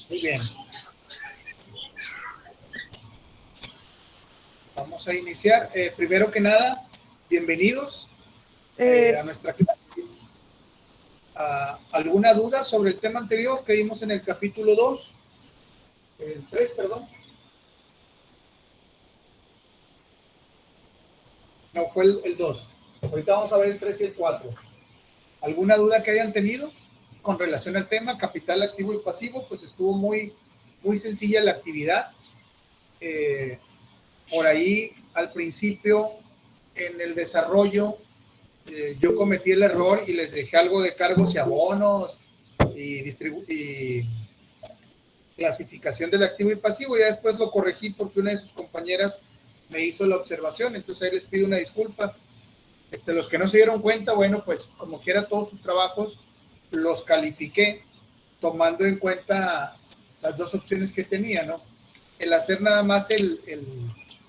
Muy bien. Vamos a iniciar. Primero que nada, bienvenidos a nuestra clase. ¿Alguna duda sobre el tema anterior que vimos en el capítulo 2? El 3, perdón. No, fue el 2. Ahorita vamos a ver el 3 y el 4. ¿Alguna duda que hayan tenido con relación al tema capital activo y pasivo? Pues estuvo muy sencilla la actividad. Por ahí al principio en el desarrollo yo cometí el error y les dejé algo de cargos y abonos y clasificación del activo y pasivo. Ya después lo corregí porque una de sus compañeras me hizo la observación, entonces ahí les pido una disculpa. Los que no se dieron cuenta, bueno, pues como quiera todos sus trabajos los califiqué tomando en cuenta las dos opciones que tenía, ¿no? El hacer nada más el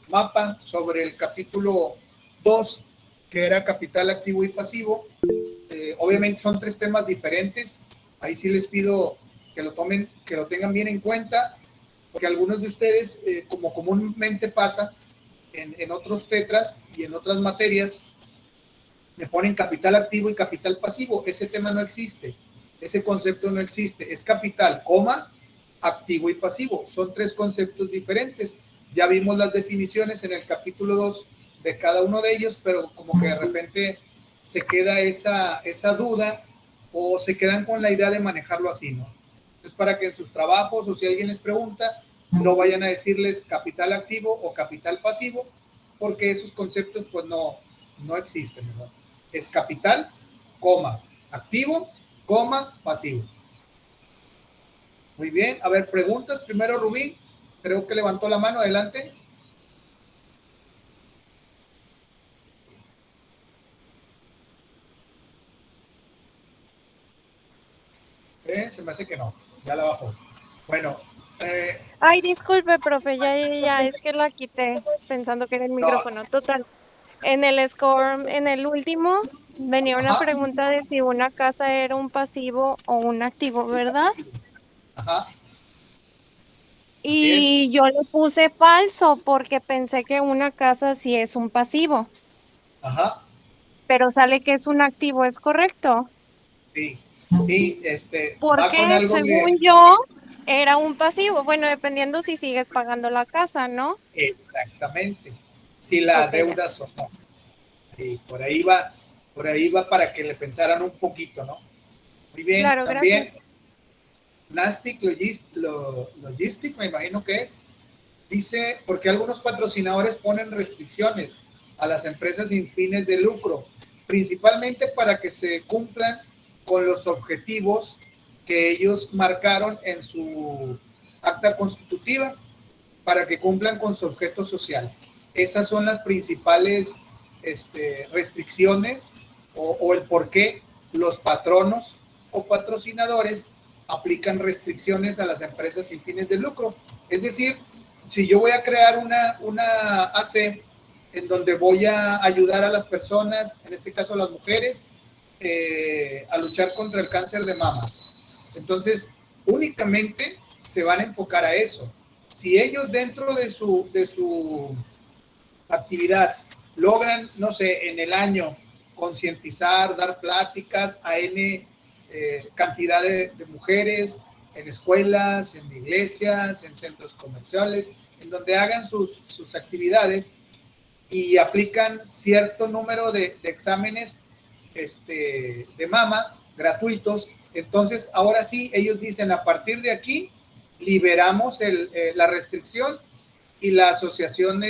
mapa sobre el capítulo 2, que era capital activo y pasivo. Obviamente son tres temas diferentes. Ahí sí les pido que lo tomen, que lo tengan bien en cuenta, porque algunos de ustedes, como comúnmente pasa en otros tetras y en otras materias, me ponen capital activo y capital pasivo. Ese tema no existe, ese concepto no existe. Es capital, coma, activo y pasivo. Son tres conceptos diferentes. Ya vimos las definiciones en el capítulo 2 de cada uno de ellos, pero como que de repente se queda esa duda o se quedan con la idea de manejarlo así, ¿no? Entonces, para que en sus trabajos o si alguien les pregunta, no vayan a decirles capital activo o capital pasivo, porque esos conceptos pues no existen, ¿verdad? Es capital, coma, activo, coma, pasivo. Muy bien, a ver, preguntas. Primero Rubí, creo que levantó la mano, adelante. Se me hace que no, ya la bajó. Bueno. Ay, disculpe, profe, ya, es que la quité pensando que era el No. micrófono. Total, en el score, en el último, venía una Ajá. pregunta de si una casa era un pasivo o un activo, ¿verdad? Ajá. Así es. Y yo le puse falso porque pensé que una casa sí es un pasivo, Ajá. pero sale que es un activo, ¿es correcto? Sí, sí, va con Porque algo según de... yo era un pasivo, bueno, dependiendo si sigues pagando la casa, ¿no? Exactamente. Si la Ok, ya. deuda o no. Sí, por ahí va para que le pensaran un poquito, ¿no? Muy bien, Claro, también gracias. Nastic Logistic, me imagino que es. Dice, porque algunos patrocinadores ponen restricciones a las empresas sin fines de lucro, principalmente para que se cumplan con los objetivos que ellos marcaron en su acta constitutiva, para que cumplan con su objeto social. Esas son las principales restricciones o el por qué los patronos o patrocinadores aplican restricciones a las empresas sin fines de lucro. Es decir, si yo voy a crear una AC en donde voy a ayudar a las personas, en este caso a las mujeres, a luchar contra el cáncer de mama. Entonces, únicamente se van a enfocar a eso. Si ellos dentro de su actividad logran, no sé, en el año concientizar, dar pláticas a N cantidad de mujeres en escuelas, en iglesias, en centros comerciales, en donde hagan sus actividades y aplican cierto número de exámenes de mama gratuitos. Entonces, ahora sí, ellos dicen, a partir de aquí, liberamos la restricción y la asociación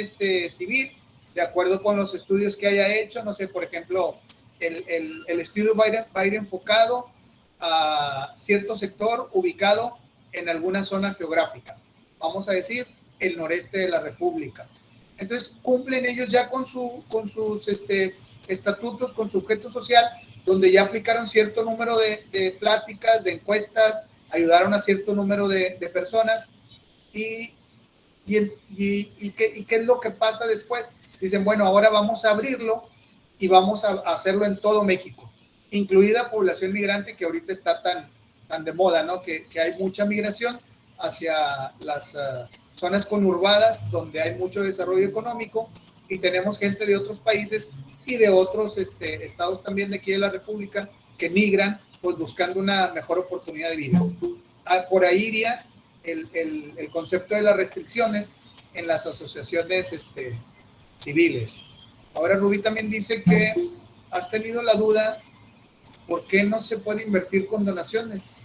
civil, de acuerdo con los estudios que haya hecho, no sé, por ejemplo, el estudio va a ir enfocado a cierto sector ubicado en alguna zona geográfica, vamos a decir, el noreste de la República. Entonces, cumplen ellos ya con sus estatutos, con su objeto social, donde ya aplicaron cierto número de pláticas, de encuestas, ayudaron a cierto número de personas y qué es lo que pasa después. Dicen, bueno, ahora vamos a abrirlo y vamos a hacerlo en todo México. incluida población migrante que ahorita está tan de moda, ¿no? Que hay mucha migración hacia las zonas conurbadas donde hay mucho desarrollo económico y tenemos gente de otros países y de otros estados también de aquí de la República que migran pues buscando una mejor oportunidad de vida. Por ahí iría el concepto de las restricciones en las asociaciones civiles. Ahora Rubí también dice que has tenido la duda, ¿por qué no se puede invertir con donaciones?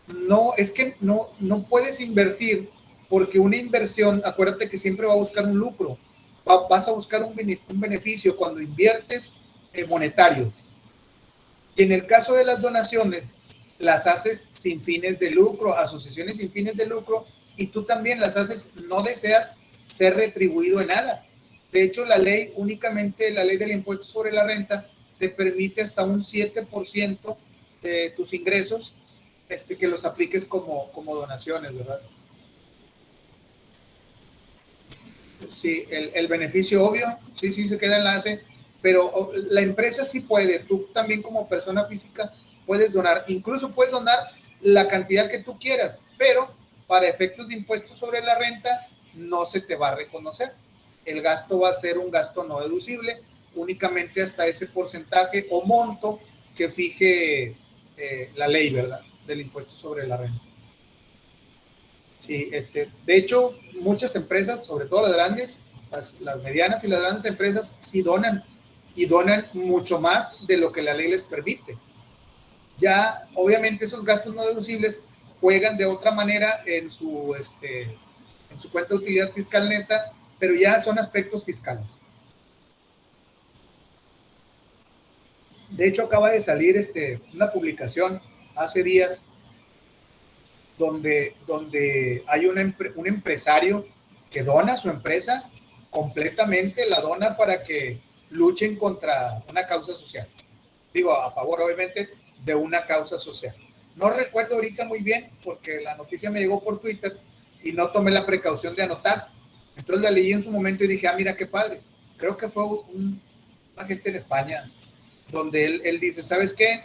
No, es que no puedes invertir porque una inversión, acuérdate que siempre va a buscar un lucro, vas a buscar un beneficio cuando inviertes monetario. Y en el caso de las donaciones, las haces sin fines de lucro, asociaciones sin fines de lucro, y tú también las haces, no deseas ser retribuido en nada. De hecho, únicamente la ley del impuesto sobre la renta, te permite hasta un 7% de tus ingresos que los apliques como donaciones, ¿verdad? Sí, el beneficio obvio, sí se queda en la ACE, pero la empresa sí puede, tú también como persona física puedes donar, incluso puedes donar la cantidad que tú quieras, pero para efectos de impuestos sobre la renta no se te va a reconocer. El gasto va a ser un gasto no deducible, únicamente hasta ese porcentaje o monto que fije la ley, ¿verdad? Del impuesto sobre la renta. Sí, de hecho, muchas empresas, sobre todo las grandes, las medianas y las grandes empresas, sí donan y donan mucho más de lo que la ley les permite. Ya, obviamente, esos gastos no deducibles juegan de otra manera en su cuenta de utilidad fiscal neta, pero ya son aspectos fiscales. De hecho, acaba de salir una publicación hace días donde hay un empresario que dona su empresa completamente, la dona para que luchen contra una causa social. Digo, a favor, obviamente, de una causa social. No recuerdo ahorita muy bien porque la noticia me llegó por Twitter y no tomé la precaución de anotar. Entonces la leí en su momento y dije, mira qué padre. Creo que fue una gente en España donde él dice, ¿sabes qué?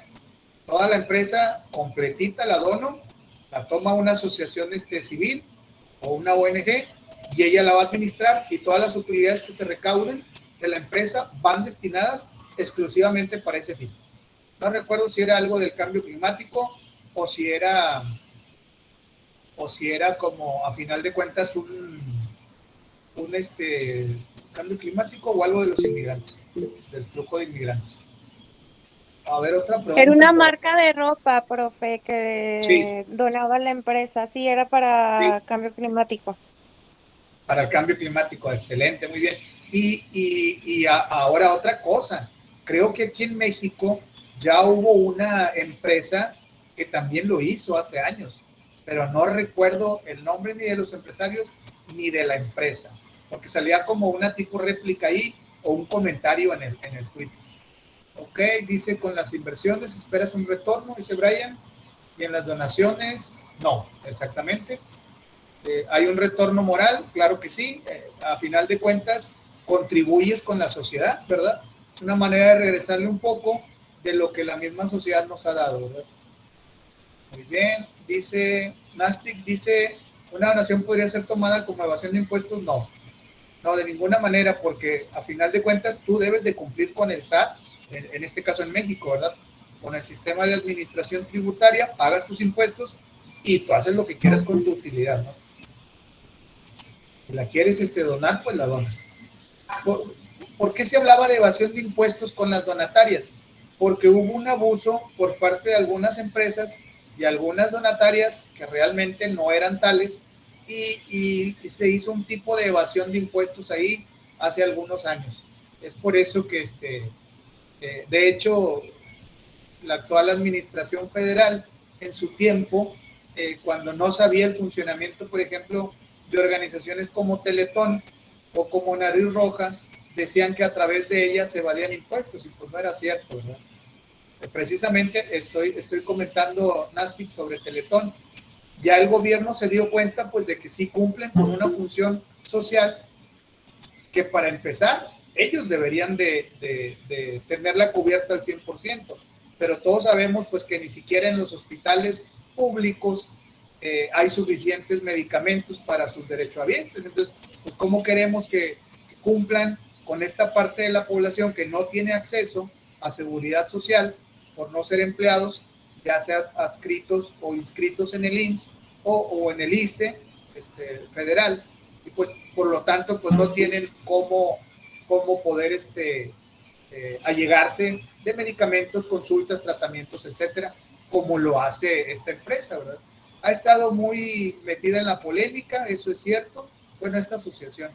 Toda la empresa completita la dono, la toma una asociación civil o una ONG y ella la va a administrar y todas las utilidades que se recauden de la empresa van destinadas exclusivamente para ese fin. No recuerdo si era algo del cambio climático o si era como a final de cuentas un cambio climático o algo de los inmigrantes, del flujo de inmigrantes. A ver, otra pregunta. Era una marca de ropa, profe, que sí. donaba la empresa. Sí, era para cambio climático. Para el cambio climático, excelente, muy bien. Y ahora otra cosa, creo que aquí en México ya hubo una empresa que también lo hizo hace años, pero no recuerdo el nombre ni de los empresarios ni de la empresa, porque salía como una tipo réplica ahí o un comentario en el tweet. Ok, dice, con las inversiones esperas un retorno, dice Brian, y en las donaciones, no, exactamente. ¿Hay un retorno moral? Claro que sí. A final de cuentas, contribuyes con la sociedad, ¿verdad? Es una manera de regresarle un poco de lo que la misma sociedad nos ha dado, ¿verdad? Muy bien. Dice, Nastic dice, ¿una donación podría ser tomada como evasión de impuestos? No. No, de ninguna manera, porque a final de cuentas tú debes de cumplir con el SAT, en este caso en México, ¿verdad? Con el sistema de administración tributaria, pagas tus impuestos y tú haces lo que quieras con tu utilidad, ¿no? Si la quieres donar, pues la donas. ¿Por qué se hablaba de evasión de impuestos con las donatarias? Porque hubo un abuso por parte de algunas empresas y algunas donatarias que realmente no eran tales y se hizo un tipo de evasión de impuestos ahí hace algunos años. Es por eso que, de hecho, la actual administración federal en su tiempo, cuando no sabía el funcionamiento, por ejemplo, de organizaciones como Teletón o como Nariz Roja, decían que a través de ellas se evadían impuestos y pues no era cierto, ¿verdad? Precisamente estoy comentando, Nastic, sobre Teletón. Ya el gobierno se dio cuenta pues de que sí cumplen con una función social que para empezar ellos deberían de tenerla cubierta al 100%, pero todos sabemos pues que ni siquiera en los hospitales públicos hay suficientes medicamentos para sus derechohabientes. Entonces, pues ¿cómo queremos que cumplan con esta parte de la población que no tiene acceso a seguridad social por no ser empleados, ya sea adscritos o inscritos en el IMSS o en el ISSSTE federal, y pues por lo tanto pues no tienen cómo poder allegarse de medicamentos, consultas, tratamientos, etcétera, como lo hace esta empresa, ¿verdad? Ha estado muy metida en la polémica, eso es cierto. Bueno, esta asociación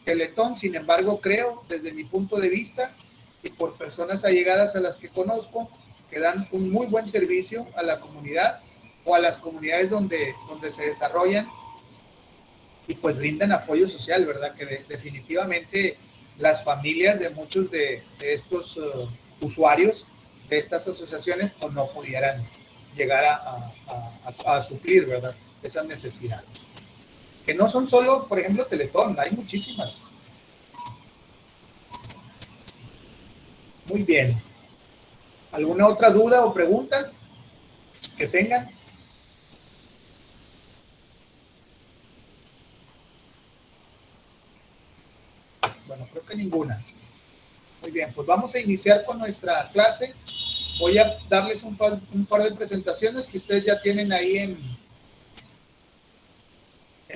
Teletón, sin embargo, creo, desde mi punto de vista, y por personas allegadas a las que conozco, que dan un muy buen servicio a la comunidad o a las comunidades donde se desarrollan, y pues brindan apoyo social, ¿verdad? Que definitivamente las familias de muchos de estos usuarios de estas asociaciones pues no pudieran llegar a suplir, ¿verdad? Esas necesidades. Que no son solo, por ejemplo, Teletón, hay muchísimas. Muy bien. ¿Alguna otra duda o pregunta que tengan? Bueno, creo que ninguna. Muy bien, pues vamos a iniciar con nuestra clase. Voy a darles un par de presentaciones que ustedes ya tienen ahí en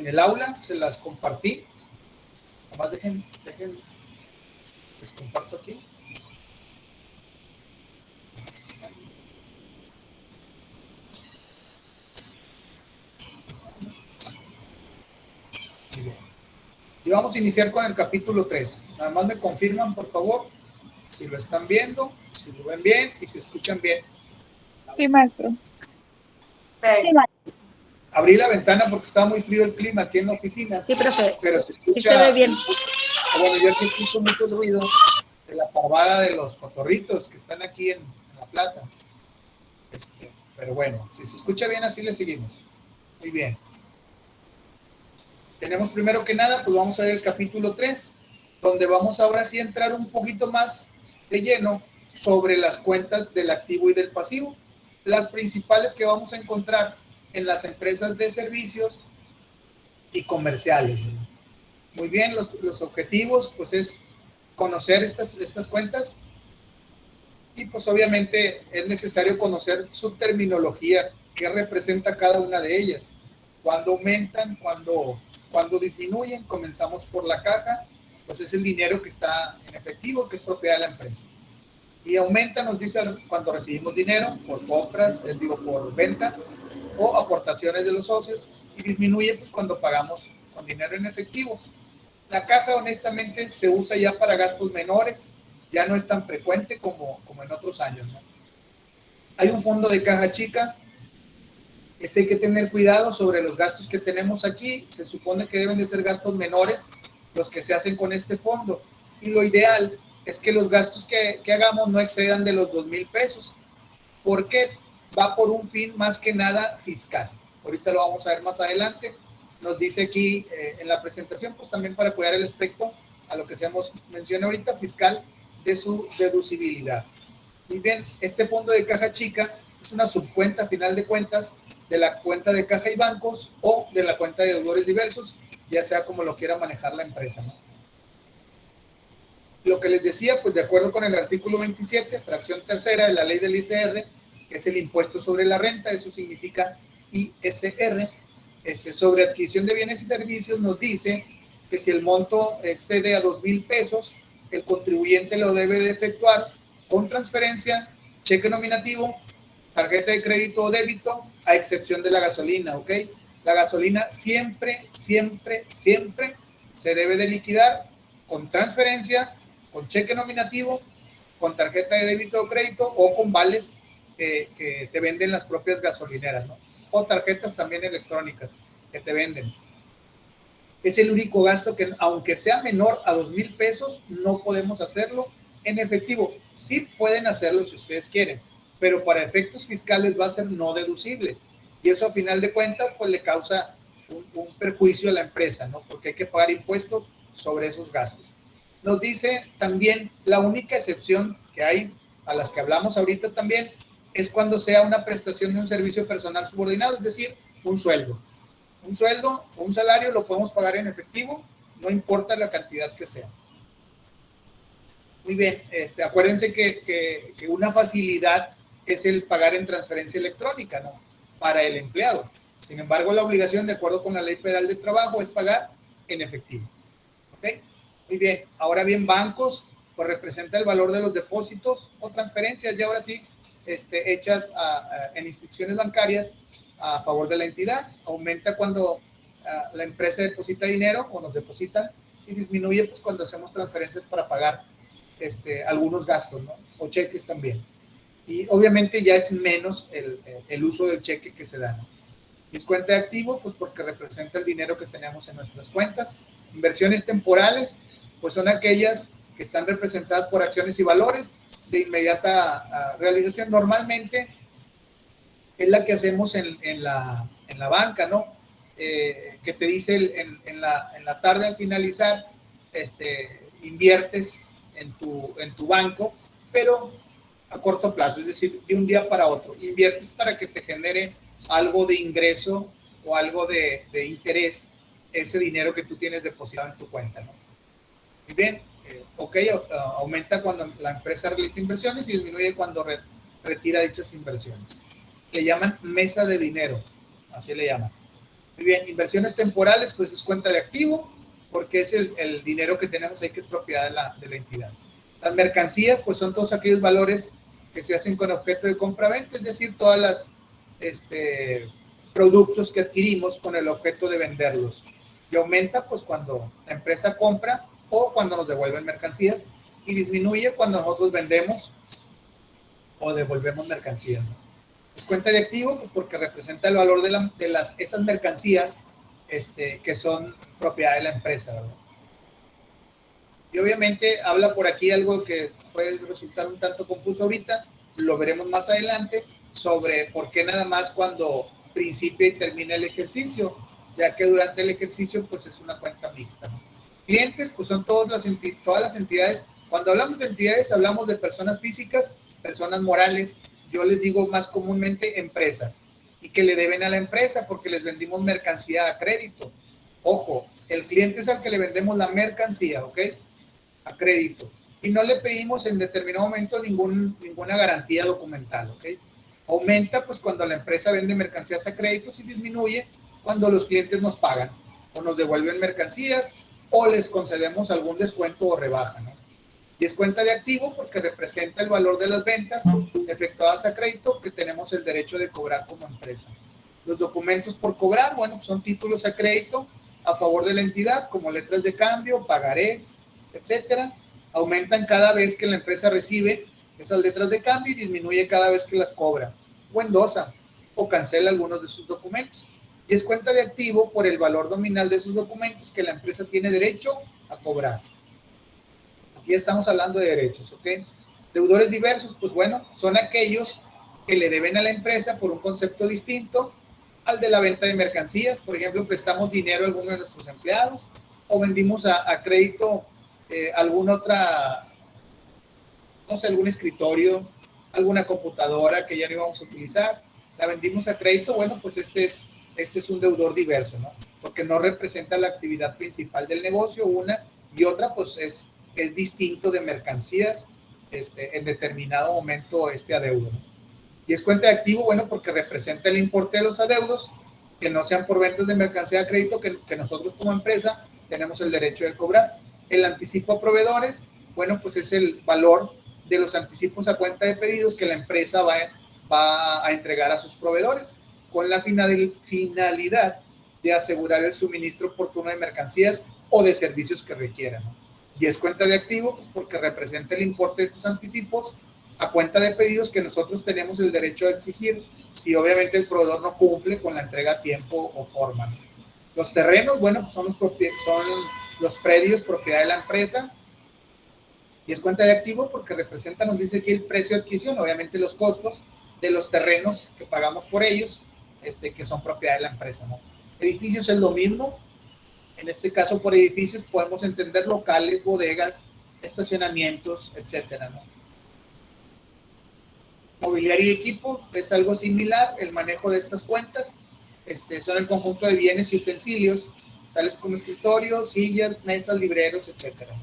el aula, se las compartí. Nomás dejen, les comparto aquí. Muy bien. Y vamos a iniciar con el capítulo 3. Nada más me confirman, por favor, si lo están viendo, si lo ven bien y si escuchan bien. Sí, maestro. Sí, Abrí la ventana porque estaba muy frío el clima aquí en la oficina. Sí, profe. Pero se escucha, Sí se ve bien. Bueno, yo aquí escucho mucho ruido de la parvada de los cotorritos que están aquí en la plaza. Pero bueno, si se escucha bien, así le seguimos. Muy bien. Tenemos primero que nada, pues vamos a ver el capítulo 3, donde vamos ahora sí a entrar un poquito más de lleno sobre las cuentas del activo y del pasivo. Las principales que vamos a encontrar en las empresas de servicios y comerciales. Muy bien, los objetivos, pues es conocer estas cuentas y pues obviamente es necesario conocer su terminología, qué representa cada una de ellas, cuándo aumentan, cuándo disminuyen. Comenzamos por la caja, pues es el dinero que está en efectivo, que es propiedad de la empresa. Y aumenta, nos dice, cuando recibimos dinero por compras, por ventas o aportaciones de los socios, y disminuye pues cuando pagamos con dinero en efectivo. La caja honestamente se usa ya para gastos menores, ya no es tan frecuente como en otros años, ¿no? Hay un fondo de caja chica. Hay que tener cuidado sobre los gastos que tenemos aquí. Se supone que deben de ser gastos menores los que se hacen con este fondo. Y lo ideal es que los gastos que hagamos no excedan de los 2,000 pesos. Porque va por un fin más que nada fiscal. Ahorita lo vamos a ver más adelante. Nos dice aquí en la presentación, pues también para cuidar el aspecto a lo que se menciona ahorita, fiscal, de su deducibilidad. Muy bien, este fondo de caja chica es una subcuenta, a final de cuentas, de la cuenta de caja y bancos o de la cuenta de deudores diversos, ya sea como lo quiera manejar la empresa, ¿no? Lo que les decía, pues de acuerdo con el artículo 27, fracción tercera de la ley del ISR, que es el impuesto sobre la renta, eso significa ISR, sobre adquisición de bienes y servicios, nos dice que si el monto excede a 2,000 pesos, el contribuyente lo debe de efectuar con transferencia, cheque nominativo, tarjeta de crédito o débito, a excepción de la gasolina, ¿ok? La gasolina siempre se debe de liquidar con transferencia, con cheque nominativo, con tarjeta de débito o crédito o con vales que te venden las propias gasolineras, ¿no? O tarjetas también electrónicas que te venden. Es el único gasto que, aunque sea menor a 2,000 pesos, no podemos hacerlo en efectivo. Sí pueden hacerlo si ustedes quieren, pero para efectos fiscales va a ser no deducible. Y eso a final de cuentas, pues le causa un perjuicio a la empresa, ¿no? Porque hay que pagar impuestos sobre esos gastos. nos dice también la única excepción que hay, a las que hablamos ahorita también, es cuando sea una prestación de un servicio personal subordinado, es decir, un sueldo. Un sueldo o un salario lo podemos pagar en efectivo, no importa la cantidad que sea. Muy bien, acuérdense que una facilidad es el pagar en transferencia electrónica, ¿no? Para el empleado. Sin embargo, la obligación, de acuerdo con la Ley Federal de Trabajo, es pagar en efectivo. ¿Ok? Muy bien, ahora bien, bancos, pues representa el valor de los depósitos o transferencias, y ahora sí, hechas en instituciones bancarias a favor de la entidad. Aumenta cuando la empresa deposita dinero o nos depositan, y disminuye pues cuando hacemos transferencias para pagar algunos gastos, ¿no? O cheques también. Y obviamente ya es menos el uso del cheque que se da, ¿no? Es cuenta de activo, pues porque representa el dinero que tenemos en nuestras cuentas. Inversiones temporales, pues son aquellas que están representadas por acciones y valores de inmediata realización. Normalmente es la que hacemos en la banca, ¿no? Que te dice en la tarde al finalizar, inviertes en tu banco, pero a corto plazo, es decir, de un día para otro. Inviertes para que te genere algo de ingreso o algo de interés, ese dinero que tú tienes depositado en tu cuenta, ¿no? Muy bien, aumenta cuando la empresa realiza inversiones y disminuye cuando retira dichas inversiones. Le llaman mesa de dinero, así le llaman. Muy bien, inversiones temporales, pues es cuenta de activo, porque es el dinero que tenemos ahí que es propiedad de la entidad. Las mercancías, pues son todos aquellos valores que se hacen con objeto de compra-venta, es decir, todas las productos que adquirimos con el objeto de venderlos. Y aumenta, pues, cuando la empresa compra o cuando nos devuelven mercancías, y disminuye cuando nosotros vendemos o devolvemos mercancías, ¿no? Es cuenta de activo, pues porque representa el valor de esas mercancías que son propiedad de la empresa, ¿verdad? Y obviamente habla por aquí algo que puede resultar un tanto confuso ahorita, lo veremos más adelante, sobre por qué nada más cuando principia y termina el ejercicio, ya que durante el ejercicio pues es una cuenta mixta, ¿no? Clientes, pues son todas las entidades. Cuando hablamos de entidades hablamos de personas físicas, personas morales, yo les digo más comúnmente empresas, y que le deben a la empresa porque les vendimos mercancía a crédito. Ojo, el cliente es al que le vendemos la mercancía, ¿ok? A crédito. Y no le pedimos en determinado momento ninguna garantía documental, ¿ok? Aumenta pues cuando la empresa vende mercancías a créditos, y disminuye cuando los clientes nos pagan o nos devuelven mercancías o les concedemos algún descuento o rebaja, ¿no? Y es cuenta de activo porque representa el valor de las ventas efectuadas a crédito que tenemos el derecho de cobrar como empresa. Los documentos por cobrar, bueno, son títulos a crédito a favor de la entidad, como letras de cambio, pagarés, etcétera. Aumentan cada vez que la empresa recibe esas letras de cambio y disminuye cada vez que las cobra o endosa o cancela algunos de sus documentos. Y es cuenta de activo por el valor nominal de sus documentos que la empresa tiene derecho a cobrar. Aquí estamos hablando de derechos, ¿ok? Deudores diversos, pues bueno, son aquellos que le deben a la empresa por un concepto distinto al de la venta de mercancías. Por ejemplo, prestamos dinero a alguno de nuestros empleados o vendimos a crédito alguna otra, no sé, algún escritorio, alguna computadora que ya no íbamos a utilizar, la vendimos a crédito. Bueno, pues este es un deudor diverso, ¿no? Porque no representa la actividad principal del negocio, una, y otra pues es distinto de mercancías en determinado momento adeudo, ¿no? Y es cuenta de activo, bueno, porque representa el importe de los adeudos que no sean por ventas de mercancía a crédito que nosotros como empresa tenemos el derecho de cobrar. El anticipo a proveedores, bueno, pues es el valor de los anticipos a cuenta de pedidos que la empresa va a entregar a sus proveedores con la finalidad de asegurar el suministro oportuno de mercancías o de servicios que requieran, ¿no? Y es cuenta de activo, pues porque representa el importe de estos anticipos a cuenta de pedidos que nosotros tenemos el derecho a exigir si obviamente el proveedor no cumple con la entrega a tiempo o forma, ¿no? Los terrenos, bueno, pues son los predios propiedad de la empresa, y es cuenta de activo porque representa, nos dice aquí el precio de adquisición, obviamente los costos de los terrenos que pagamos por ellos, que son propiedad de la empresa, ¿no? Edificios es lo mismo. En este caso, por edificios podemos entender locales, bodegas, estacionamientos, etcétera, ¿no? Mobiliario y equipo es algo similar, el manejo de estas cuentas. Son el conjunto de bienes y utensilios, tales como escritorios, sillas, mesas, libreros, etcétera,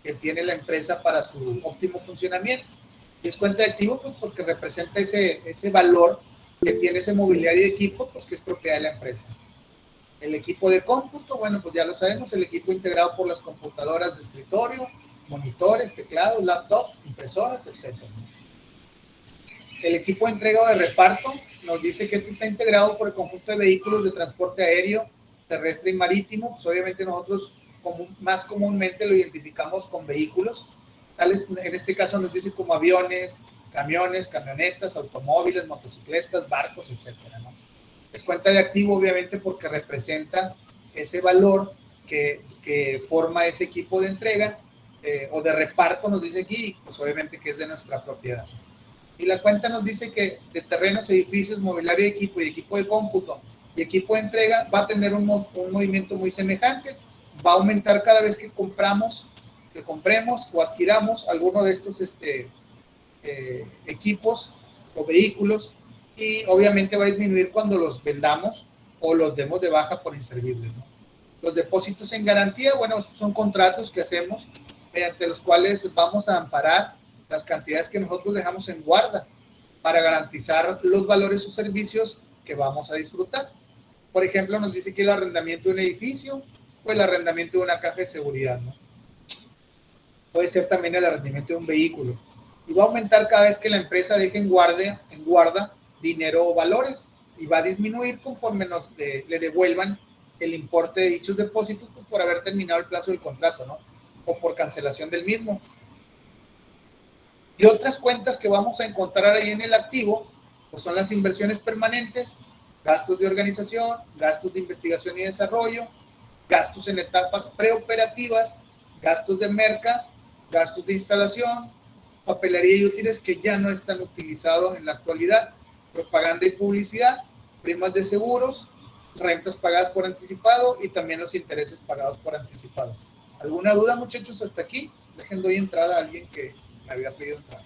que tiene la empresa para su óptimo funcionamiento. Y es cuenta de activo, pues porque representa ese valor que tiene ese mobiliario y equipo, pues que es propiedad de la empresa. El equipo de cómputo, bueno, pues ya lo sabemos, el equipo integrado por las computadoras de escritorio, monitores, teclados, laptops, impresoras, etcétera. El equipo de entrega o de reparto nos dice que está integrado por el conjunto de vehículos de transporte aéreo, terrestre y marítimo. Pues obviamente nosotros más comúnmente lo identificamos con vehículos, tales en este caso nos dice como aviones, camiones, camionetas, automóviles, motocicletas, barcos, etcétera, ¿no? Es cuenta de activo obviamente porque representa ese valor que forma ese equipo de entrega o de reparto, nos dice aquí, pues obviamente que es de nuestra propiedad. Y la cuenta nos dice que de terrenos, edificios, mobiliario de equipo y equipo de cómputo y equipo de entrega va a tener un movimiento muy semejante. Va a aumentar cada vez que compremos o adquiramos alguno de estos equipos o vehículos, y obviamente va a disminuir cuando los vendamos o los demos de baja por inservibles, ¿no? Los depósitos en garantía, bueno, estos son contratos que hacemos mediante los cuales vamos a amparar las cantidades que nosotros dejamos en guarda para garantizar los valores o servicios que vamos a disfrutar. Por ejemplo, nos dice que el arrendamiento de un edificio o el arrendamiento de una caja de seguridad, ¿no? Puede ser también el arrendamiento de un vehículo. Y va a aumentar cada vez que la empresa deje en guarda dinero o valores, y va a disminuir conforme le devuelvan el importe de dichos depósitos, pues por haber terminado el plazo del contrato, ¿no? O por cancelación del mismo. Y otras cuentas que vamos a encontrar ahí en el activo, pues son las inversiones permanentes, gastos de organización, gastos de investigación y desarrollo, gastos en etapas preoperativas, gastos de merca, gastos de instalación, papelería y útiles que ya no están utilizados en la actualidad, propaganda y publicidad, primas de seguros, rentas pagadas por anticipado y también los intereses pagados por anticipado. ¿Alguna duda, muchachos, hasta aquí? Dejen doy entrada a alguien que me había pedido entrar.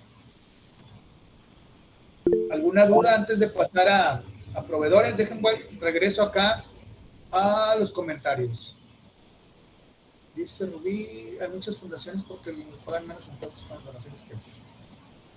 ¿Alguna duda antes de pasar a proveedores? Dejen, regreso acá a los comentarios. Dice Rubí, hay muchas fundaciones porque pagan menos impuestos con las donaciones que hacen.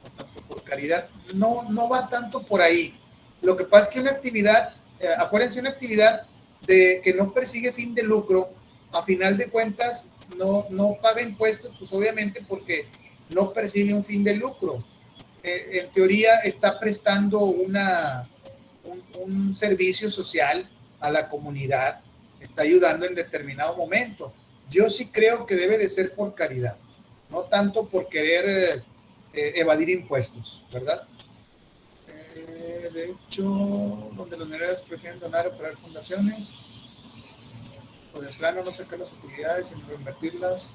No tanto por caridad. No va tanto por ahí. Lo que pasa es que una actividad, acuérdense, una actividad que no persigue fin de lucro, a final de cuentas no paga impuestos, pues obviamente porque no percibe un fin de lucro. En teoría está prestando un servicio social a la comunidad, está ayudando en determinado momento. Yo sí creo que debe de ser por caridad, no tanto por querer evadir impuestos, ¿verdad? De hecho, donde los mineros prefieren donar o operar fundaciones, o de plano no sacar las utilidades, sino reinvertirlas.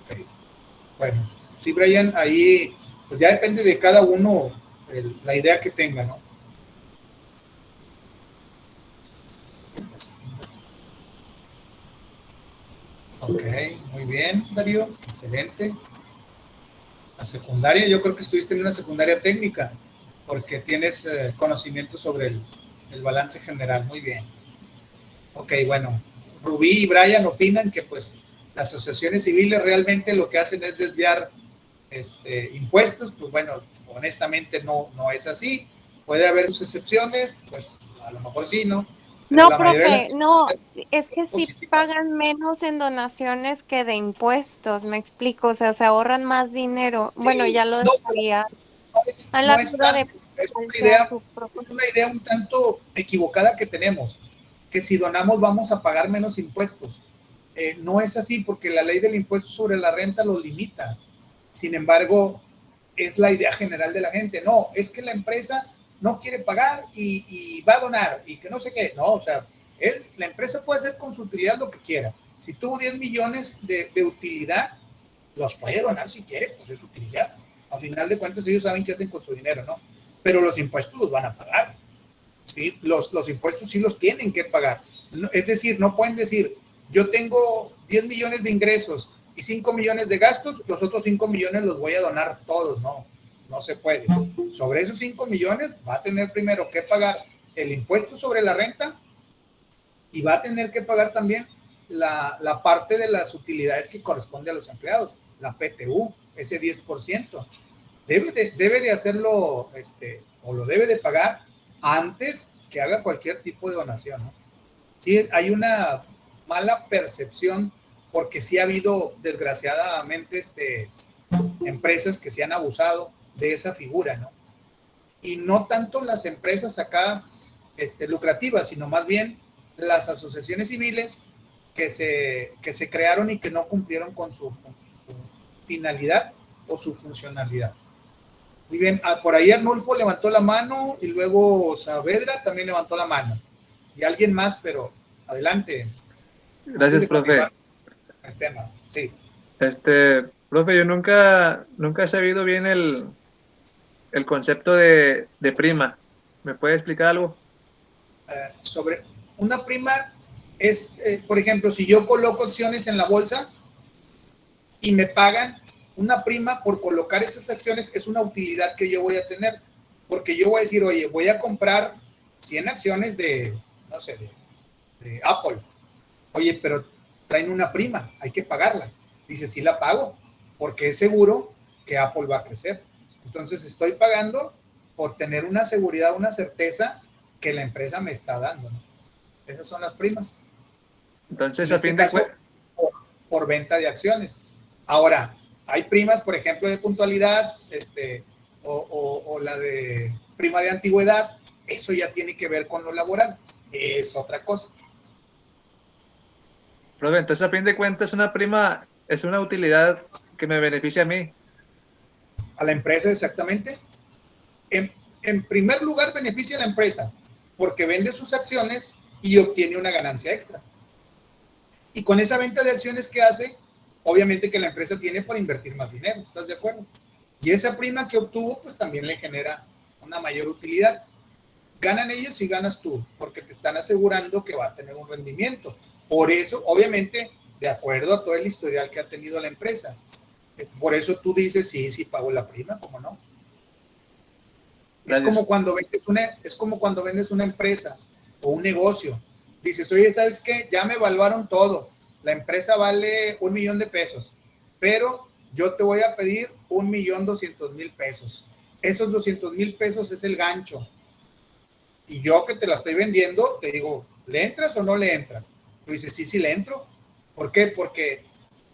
Okay. Bueno, sí, Brian, ahí pues ya depende de cada uno la idea que tenga, ¿no? Ok, muy bien, Darío, excelente. La secundaria, yo creo que estuviste en una secundaria técnica, porque tienes conocimiento sobre el balance general, muy bien. Ok, bueno, Rubí y Brian opinan que pues las asociaciones civiles realmente lo que hacen es desviar impuestos. Pues bueno, honestamente no es así. Puede haber sus excepciones, pues a lo mejor sí, ¿no? Pero No, la mayoría de profe, no, es que sí positivas. pagan menos en donaciones que de impuestos, me explico, o sea, se ahorran más dinero. Bueno, Sí, ya lo no, sabía. A no la es duda de tan, es cuál sea su una propósito. idea un tanto equivocada que tenemos, que si donamos vamos a pagar menos impuestos. No es así, porque la ley del impuesto sobre la renta lo limita. Sin embargo, es la idea general de la gente. No, es que la empresa no quiere pagar y va a donar y que no sé qué. No, o sea, la empresa puede hacer con su utilidad lo que quiera. Si tuvo 10 millones de utilidad, los puede donar si quiere, pues es utilidad. A final de cuentas ellos saben qué hacen con su dinero, ¿no? Pero los impuestos los van a pagar, ¿sí? Los impuestos sí los tienen que pagar. Es decir, no pueden decir, yo tengo 10 millones de ingresos y 5 millones de gastos, los otros 5 millones los voy a donar todos. No se puede. Sobre esos 5 millones va a tener primero que pagar el impuesto sobre la renta y va a tener que pagar también la parte de las utilidades que corresponde a los empleados, la PTU, ese 10%. Debe de hacerlo, o lo debe de pagar antes que haga cualquier tipo de donación, ¿no? Sí, hay una mala percepción porque sí ha habido, desgraciadamente, empresas que se han abusado de esa figura, ¿no? Y no tanto las empresas acá lucrativas, sino más bien las asociaciones civiles que se crearon y que no cumplieron con su finalidad o su funcionalidad. Muy bien, por ahí Arnulfo levantó la mano y luego Saavedra también levantó la mano. Y alguien más, pero adelante. Gracias, profe. El tema, sí. Profe, yo nunca he sabido bien el concepto de prima. ¿Me puede explicar algo? Sobre una prima es, por ejemplo, si yo coloco acciones en la bolsa y me pagan una prima por colocar esas acciones, es una utilidad que yo voy a tener, porque yo voy a decir, oye, voy a comprar 100 acciones de, no sé, de Apple. Oye, pero traen una prima, hay que pagarla. Dice, sí la pago, porque es seguro que Apple va a crecer. Entonces estoy pagando por tener una seguridad, una certeza que la empresa me está dando, ¿no? Esas son las primas. Entonces, en este caso, por venta de acciones. Ahora, hay primas, por ejemplo, de puntualidad, o la de prima de antigüedad. Eso ya tiene que ver con lo laboral. Es otra cosa. Profe, entonces a fin de cuentas una prima es una utilidad que me beneficia a mí. A la empresa, exactamente. En primer lugar, beneficia a la empresa porque vende sus acciones y obtiene una ganancia extra. Y con esa venta de acciones que hace, obviamente que la empresa tiene para invertir más dinero, ¿estás de acuerdo? Y esa prima que obtuvo, pues también le genera una mayor utilidad. Ganan ellos y ganas tú, porque te están asegurando que va a tener un rendimiento. Por eso, obviamente, de acuerdo a todo el historial que ha tenido la empresa. Por eso tú dices, sí, pago la prima, ¿cómo no? Es como cuando vendes una empresa o un negocio. Dices, oye, ¿sabes qué? Ya me evaluaron todo. La empresa vale $1 millón, pero yo te voy a pedir $1,200,000. Esos $200,000 es el gancho. Y yo que te la estoy vendiendo, te digo, ¿le entras o no le entras? Tú dices, sí le entro. ¿Por qué? Porque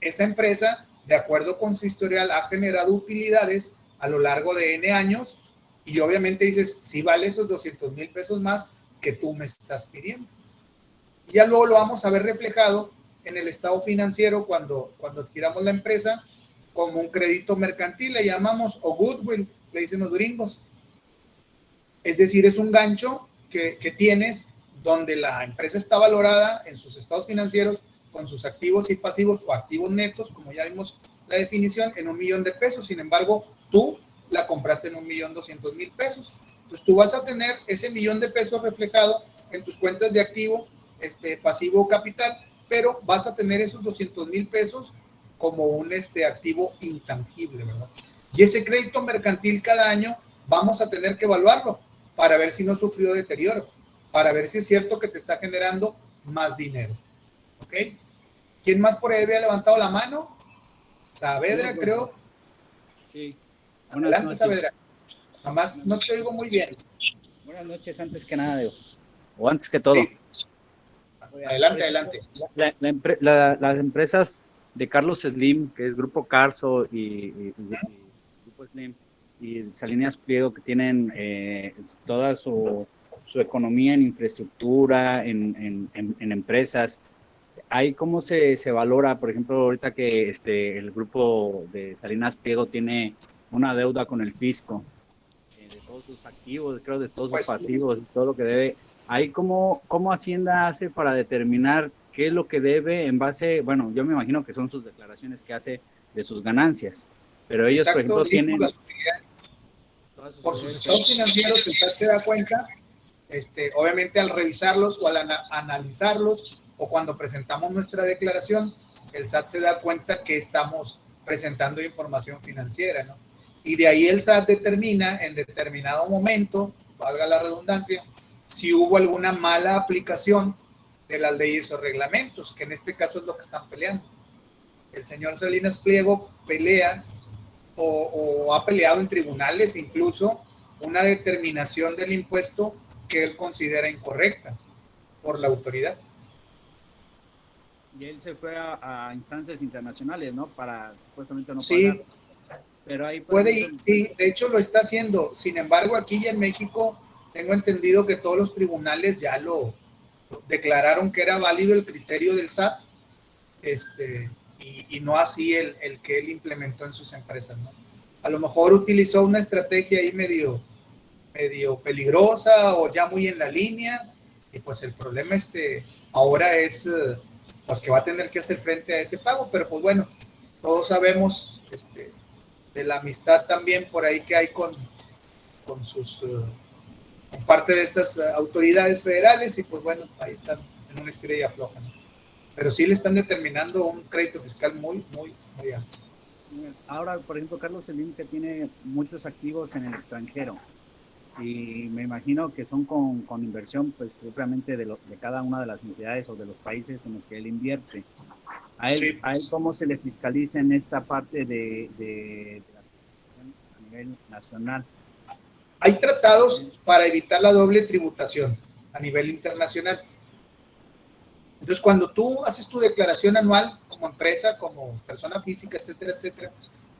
esa empresa, de acuerdo con su historial, ha generado utilidades a lo largo de N años y obviamente dices, sí vale esos $200,000 más que tú me estás pidiendo. Y ya luego lo vamos a ver reflejado en el estado financiero cuando adquiramos la empresa como un crédito mercantil, le llamamos, o goodwill, le dicen los gringos. Es decir, es un gancho que tienes donde la empresa está valorada en sus estados financieros con sus activos y pasivos o activos netos, como ya vimos la definición, en $1 millón. Sin embargo, tú la compraste en $1,200,000. Entonces tú vas a tener ese $1 millón reflejado en tus cuentas de activo, pasivo o capital, pero vas a tener esos $200,000 como un activo intangible, ¿verdad? Y ese crédito mercantil cada año vamos a tener que evaluarlo para ver si no sufrió deterioro, para ver si es cierto que te está generando más dinero. ¿Ok? ¿Quién más por ahí había levantado la mano? Saavedra, creo. Sí. Adelante, Saavedra. Nomás no te oigo muy bien. Buenas noches, antes que nada, o antes que todo. Sí. Adelante. Las empresas de Carlos Slim, que es Grupo Carso y Grupo Slim, y Salinas Pliego, que tienen toda su economía en infraestructura, en empresas. Ahí cómo se valora, por ejemplo, ahorita que el grupo de Salinas Pliego tiene una deuda con el fisco, de todos sus activos, creo, de todos sus pasivos, todo lo que debe. Ahí cómo Hacienda hace para determinar qué es lo que debe en base, bueno, yo me imagino que son sus declaraciones que hace de sus ganancias, pero ellos, exacto, por ejemplo, tienen... Por sus estados financieros, usted se da cuenta, obviamente al revisarlos o al analizarlos o cuando presentamos nuestra declaración, el SAT se da cuenta que estamos presentando información financiera, ¿no? Y de ahí el SAT determina en determinado momento, valga la redundancia, si hubo alguna mala aplicación de las leyes o reglamentos, que en este caso es lo que están peleando. El señor Salinas Pliego pelea o ha peleado en tribunales incluso una determinación del impuesto que él considera incorrecta por la autoridad. Y él se fue a instancias internacionales, ¿no? Para supuestamente no Sí, pagar. Pero ahí puede ir, sí, de hecho lo está haciendo. Sin embargo, aquí ya en México tengo entendido que todos los tribunales ya lo declararon que era válido el criterio del SAT, y no así el que él implementó en sus empresas, ¿no? A lo mejor utilizó una estrategia ahí medio peligrosa o ya muy en la línea, y pues el problema ahora es pues que va a tener que hacer frente a ese pago, pero pues bueno, todos sabemos de la amistad también por ahí que hay con parte de estas autoridades federales, y pues bueno, ahí están en una estrella floja, ¿no? Pero sí le están determinando un crédito fiscal muy alto. Ahora, por ejemplo, Carlos Slim, que tiene muchos activos en el extranjero, y me imagino que son con inversión, pues propiamente de cada una de las entidades o de los países en los que él invierte. ¿A él, Sí. a él cómo se le fiscaliza en esta parte de la fiscalización a nivel nacional? Hay tratados para evitar la doble tributación a nivel internacional. Entonces, cuando tú haces tu declaración anual como empresa, como persona física, etcétera, etcétera,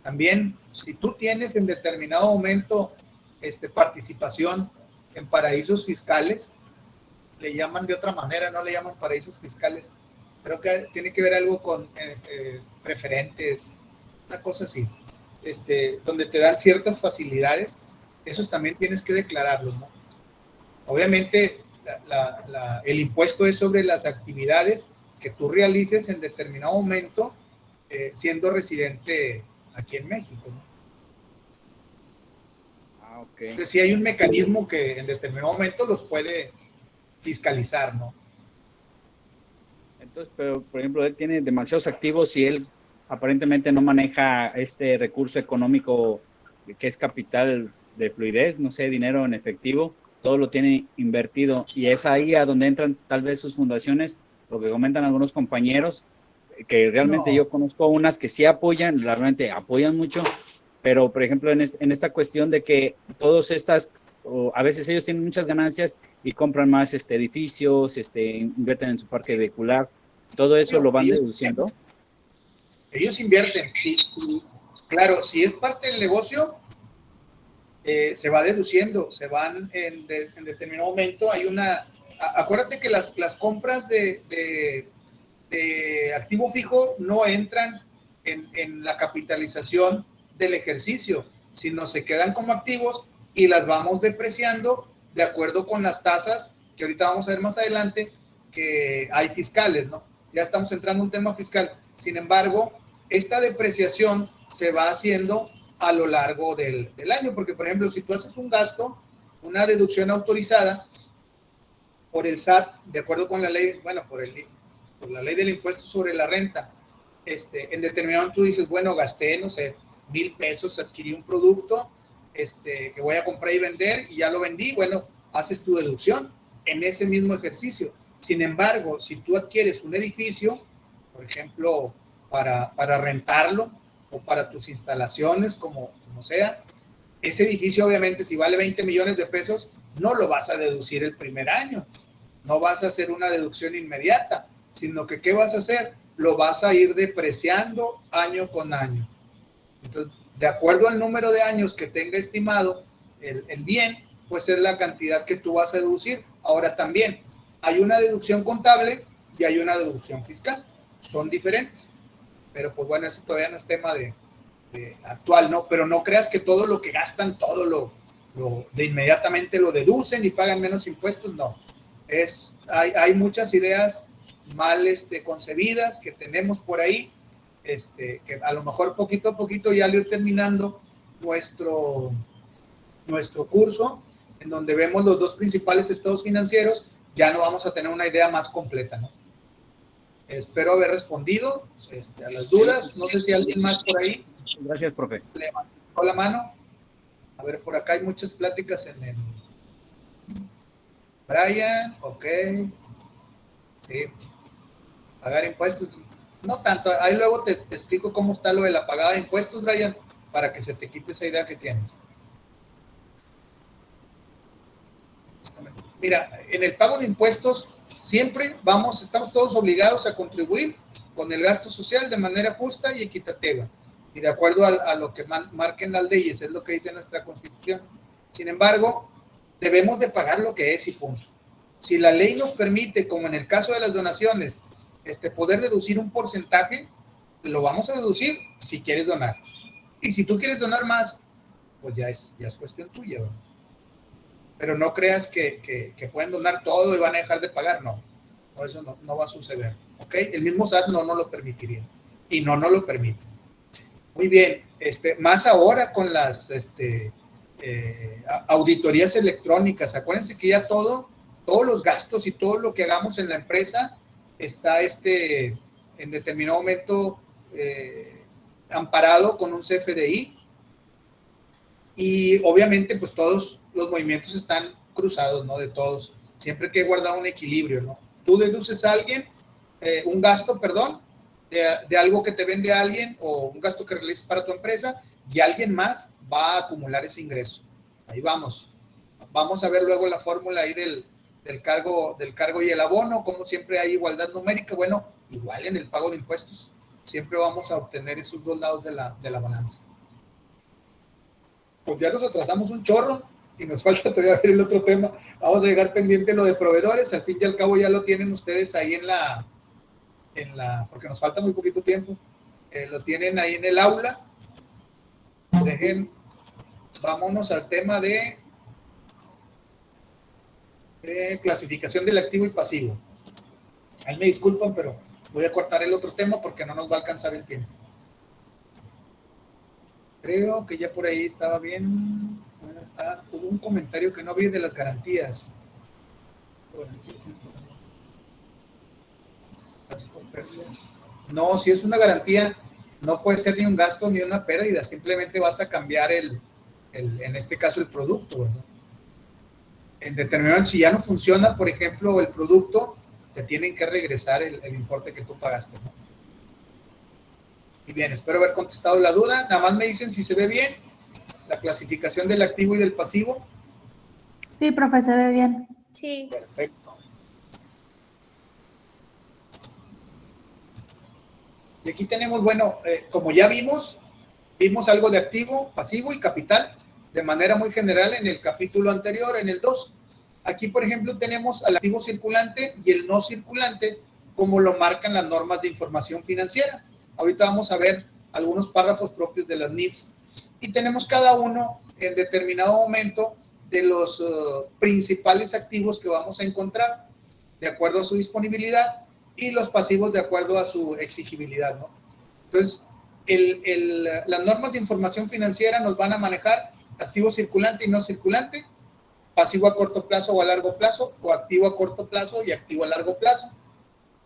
también si tú tienes en determinado momento participación en paraísos fiscales, le llaman de otra manera, no le llaman paraísos fiscales, creo que tiene que ver algo con preferentes, una cosa así, donde te dan ciertas facilidades, esos también tienes que declararlos, ¿no? Obviamente, el impuesto es sobre las actividades que tú realices en determinado momento, siendo residente aquí en México, ¿no? Okay. Entonces, sí hay un mecanismo que en determinado momento los puede fiscalizar, ¿no? Entonces, pero por ejemplo, él tiene demasiados activos y él aparentemente no maneja este recurso económico que es capital de fluidez, no sé, dinero en efectivo, todo lo tiene invertido, y es ahí a donde entran tal vez sus fundaciones, lo que comentan algunos compañeros, que realmente No. yo conozco unas que sí apoyan, realmente apoyan mucho, pero por ejemplo en esta cuestión de que todas estas, a veces ellos tienen muchas ganancias y compran más edificios, invierten en su parque vehicular, todo eso lo van deduciendo. Ellos invierten, sí, claro, si es parte del negocio, se va deduciendo, se van en determinado momento, acuérdate que las compras de activo fijo no entran en la capitalización del ejercicio, sino se quedan como activos y las vamos depreciando de acuerdo con las tasas que ahorita vamos a ver más adelante, que hay fiscales, ¿no? Ya estamos entrando en un tema fiscal. Sin embargo, esta depreciación se va haciendo a lo largo del año, porque por ejemplo, si tú haces un gasto, una deducción autorizada por el SAT, de acuerdo con la ley, bueno, por la ley del impuesto sobre la renta, en determinado tú dices, bueno, gasté, no sé, 1,000 pesos, adquirí un producto que voy a comprar y vender, y ya lo vendí, bueno, haces tu deducción en ese mismo ejercicio. Sin embargo, si tú adquieres un edificio, por ejemplo, para rentarlo o para tus instalaciones, como sea, ese edificio obviamente si vale 20 millones de pesos, no lo vas a deducir el primer año, no vas a hacer una deducción inmediata, sino que ¿qué vas a hacer? Lo vas a ir depreciando año con año. Entonces, de acuerdo al número de años que tenga estimado el bien, pues es la cantidad que tú vas a deducir. Ahora también hay una deducción contable y hay una deducción fiscal, son diferentes, pero pues bueno, ese todavía no es tema de actual, ¿no? Pero no creas que todo lo que gastan, todo lo de inmediatamente lo deducen y pagan menos impuestos, no. Hay muchas ideas mal concebidas que tenemos por ahí, que a lo mejor poquito a poquito ya al ir terminando nuestro curso, en donde vemos los dos principales estados financieros, ya no vamos a tener una idea más completa, ¿no? Espero haber respondido a las dudas. No sé si alguien más por ahí Gracias, profe. levantó la mano. A ver, por acá hay muchas pláticas en el... Brian, ok. Sí. Pagar impuestos. No tanto. Ahí luego te explico cómo está lo de la pagada de impuestos, Brian, para que se te quite esa idea que tienes. Mira, en el pago de impuestos siempre estamos todos obligados a contribuir con el gasto social de manera justa y equitativa y de acuerdo a lo que marquen las leyes, es lo que dice nuestra Constitución. Sin embargo, debemos de pagar lo que es y punto. Si la ley nos permite, como en el caso de las donaciones, poder deducir un porcentaje, lo vamos a deducir si quieres donar. Y si tú quieres donar más, pues ya es cuestión tuya, ¿verdad? Pero no creas que pueden donar todo y van a dejar de pagar, no. No, eso no va a suceder, ¿ok? El mismo SAT no lo permitiría y no lo permite. Muy bien, más ahora con las auditorías electrónicas. Acuérdense que ya todos los gastos y todo lo que hagamos en la empresa está en determinado momento amparado con un CFDI y obviamente pues todos los movimientos están cruzados, ¿no? De todos. Siempre hay que guardar un equilibrio, ¿no? Tú deduces a alguien, un gasto, perdón, de algo que te vende alguien o un gasto que realices para tu empresa y alguien más va a acumular ese ingreso. Ahí vamos. Vamos a ver luego la fórmula ahí del cargo y el abono, como siempre hay igualdad numérica. Bueno, igual en el pago de impuestos. Siempre vamos a obtener esos dos lados de la balanza. Pues ya nos atrasamos un chorro y nos falta todavía ver el otro tema. Vamos a llegar pendiente lo de proveedores. Al fin y al cabo ya lo tienen ustedes ahí porque nos falta muy poquito tiempo. Lo tienen ahí en el aula. Vámonos al tema de clasificación del activo y pasivo. Ahí me disculpan, pero voy a cortar el otro tema porque no nos va a alcanzar el tiempo. Creo que ya por ahí estaba bien. Hubo un comentario que no vi de las garantías. No, si es una garantía, no puede ser ni un gasto ni una pérdida, simplemente vas a cambiar en este caso el producto, ¿verdad? En determinado, si ya no funciona, por ejemplo, el producto, te tienen que regresar el importe que tú pagaste, ¿no? Y bien, espero haber contestado la duda. Nada más me dicen si se ve bien la clasificación del activo y del pasivo. Sí, profe, se ve bien. Sí. Perfecto. Y aquí tenemos, bueno, como ya vimos algo de activo, pasivo y capital de manera muy general en el capítulo anterior, en el 2. Aquí, por ejemplo, tenemos al activo circulante y el no circulante, como lo marcan las normas de información financiera. Ahorita vamos a ver algunos párrafos propios de las NIFs y tenemos cada uno en determinado momento de los principales activos que vamos a encontrar de acuerdo a su disponibilidad y los pasivos de acuerdo a su exigibilidad, ¿no? Entonces, las normas de información financiera nos van a manejar activo circulante y no circulante, pasivo a corto plazo o a largo plazo, o activo a corto plazo y activo a largo plazo.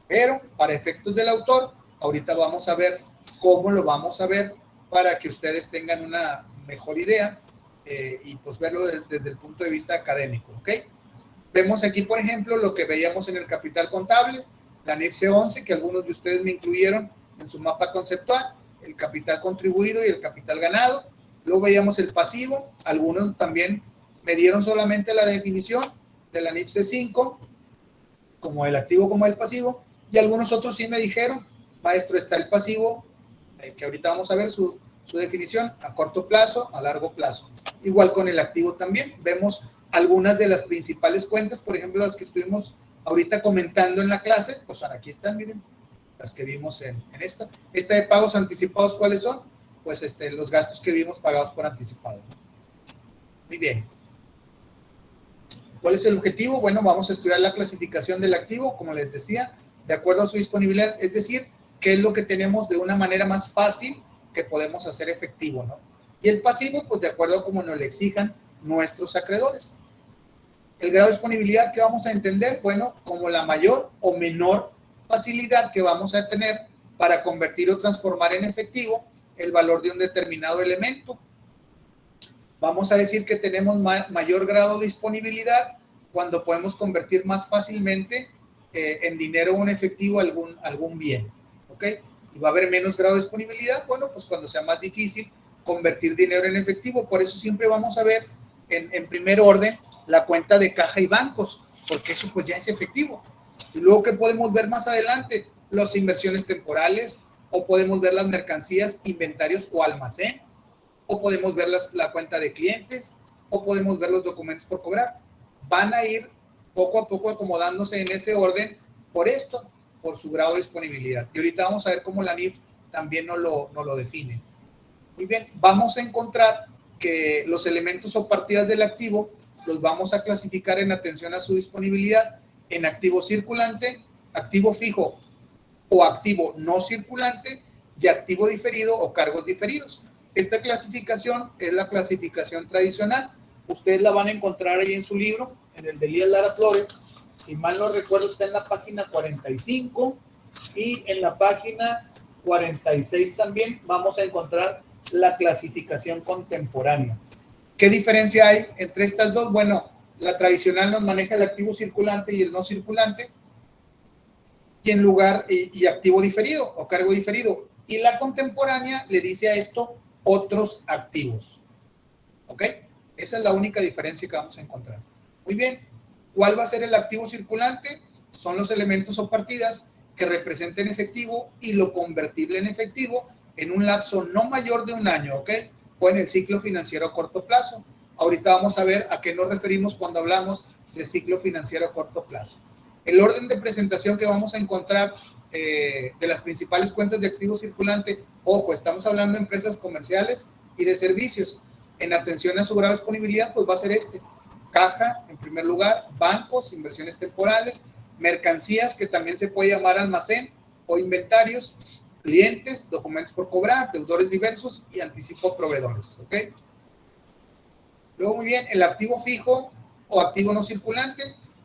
Pero para efectos del autor, ahorita vamos a ver cómo lo vamos a ver para que ustedes tengan una mejor idea y pues verlo desde el punto de vista académico, ¿ok? Vemos aquí, por ejemplo, lo que veíamos en el capital contable, la NIF C11, que algunos de ustedes me incluyeron en su mapa conceptual, el capital contribuido y el capital ganado. Luego veíamos el pasivo, algunos también me dieron solamente la definición de la NIF C5, como el activo como el pasivo, y algunos otros sí me dijeron, maestro, está el pasivo, que ahorita vamos a ver su definición, a corto plazo, a largo plazo. Igual con el activo también, vemos algunas de las principales cuentas, por ejemplo, las que estuvimos ahorita comentando en la clase, pues aquí están, miren, las que vimos en esta. Esta de pagos anticipados, ¿cuáles son? Pues los gastos que vimos pagados por anticipado. Muy bien. ¿Cuál es el objetivo? Bueno, vamos a estudiar la clasificación del activo, como les decía, de acuerdo a su disponibilidad, es decir, qué es lo que tenemos de una manera más fácil que podemos hacer efectivo, ¿no? Y el pasivo, pues de acuerdo a cómo nos le exijan nuestros acreedores. El grado de disponibilidad que vamos a entender, bueno, como la mayor o menor facilidad que vamos a tener para convertir o transformar en efectivo el valor de un determinado elemento. Vamos a decir que tenemos mayor grado de disponibilidad cuando podemos convertir más fácilmente en dinero o en efectivo algún bien, ¿ok? Y va a haber menos grado de disponibilidad, bueno, pues cuando sea más difícil convertir dinero en efectivo. Por eso siempre vamos a ver en primer orden la cuenta de caja y bancos, porque eso pues ya es efectivo. Y luego, ¿qué podemos ver más adelante? Las inversiones temporales, o podemos ver las mercancías, inventarios o almacén, o podemos ver la cuenta de clientes, o podemos ver los documentos por cobrar. Van a ir poco a poco acomodándose en ese orden por esto, por su grado de disponibilidad. Y ahorita vamos a ver cómo la NIF también nos lo define. Muy bien, vamos a encontrar que los elementos o partidas del activo los vamos a clasificar en atención a su disponibilidad en activo circulante, activo fijo o activo no circulante y activo diferido o cargos diferidos. Esta clasificación es la clasificación tradicional. Ustedes la van a encontrar ahí en su libro, en el de Elías Lara Flores. Si mal no recuerdo, está en la página 45 y en la página 46 también vamos a encontrar la clasificación contemporánea. ¿Qué diferencia hay entre estas dos? Bueno, la tradicional nos maneja el activo circulante y el no circulante, y activo diferido o cargo diferido. Y la contemporánea le dice a esto otros activos. ¿Ok? Esa es la única diferencia que vamos a encontrar. Muy bien. ¿Cuál va a ser el activo circulante? Son los elementos o partidas que representen efectivo y lo convertible en efectivo en un lapso no mayor de un año, ¿ok? O en el ciclo financiero a corto plazo. Ahorita vamos a ver a qué nos referimos cuando hablamos de ciclo financiero a corto plazo. El orden de presentación que vamos a encontrar de las principales cuentas de activo circulante, ojo, estamos hablando de empresas comerciales y de servicios. En atención a su grado de disponibilidad, pues va a ser este. Caja, en primer lugar, bancos, inversiones temporales, mercancías, que también se puede llamar almacén o inventarios, clientes, documentos por cobrar, deudores diversos y anticipo a proveedores, ¿ok? Luego, muy bien, el activo fijo o activo no circulante,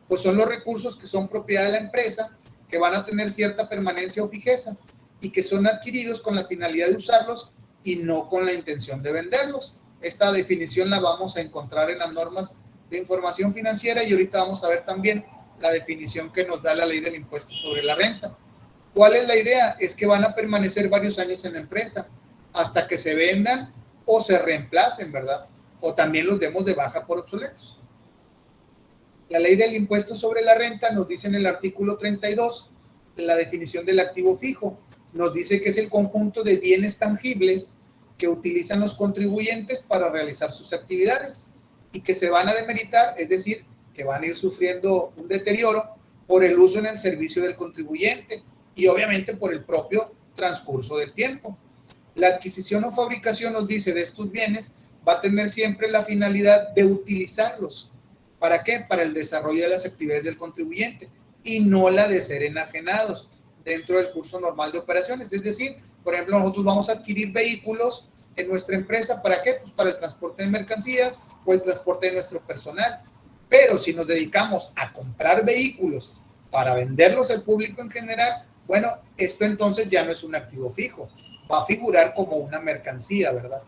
pues son los recursos que son propiedad de la empresa, que van a tener cierta permanencia o fijeza y que son adquiridos con la finalidad de usarlos y no con la intención de venderlos. Esta definición la vamos a encontrar en las normas de información financiera y ahorita vamos a ver también la definición que nos da la ley del impuesto sobre la renta. ¿Cuál es la idea? Es que van a permanecer varios años en la empresa hasta que se vendan o se reemplacen, ¿verdad? O también los demos de baja por obsoletos. La ley del impuesto sobre la renta nos dice en el artículo 32, la definición del activo fijo, nos dice que es el conjunto de bienes tangibles que utilizan los contribuyentes para realizar sus actividades y que se van a demeritar, es decir, que van a ir sufriendo un deterioro por el uso en el servicio del contribuyente y obviamente por el propio transcurso del tiempo. La adquisición o fabricación, nos dice, de estos bienes va a tener siempre la finalidad de utilizarlos. ¿Para qué? Para el desarrollo de las actividades del contribuyente y no la de ser enajenados dentro del curso normal de operaciones. Es decir, por ejemplo, nosotros vamos a adquirir vehículos en nuestra empresa. ¿Para qué? Pues para el transporte de mercancías o el transporte de nuestro personal. Pero si nos dedicamos a comprar vehículos para venderlos al público en general, bueno, esto entonces ya no es un activo fijo, va a figurar como una mercancía, ¿verdad?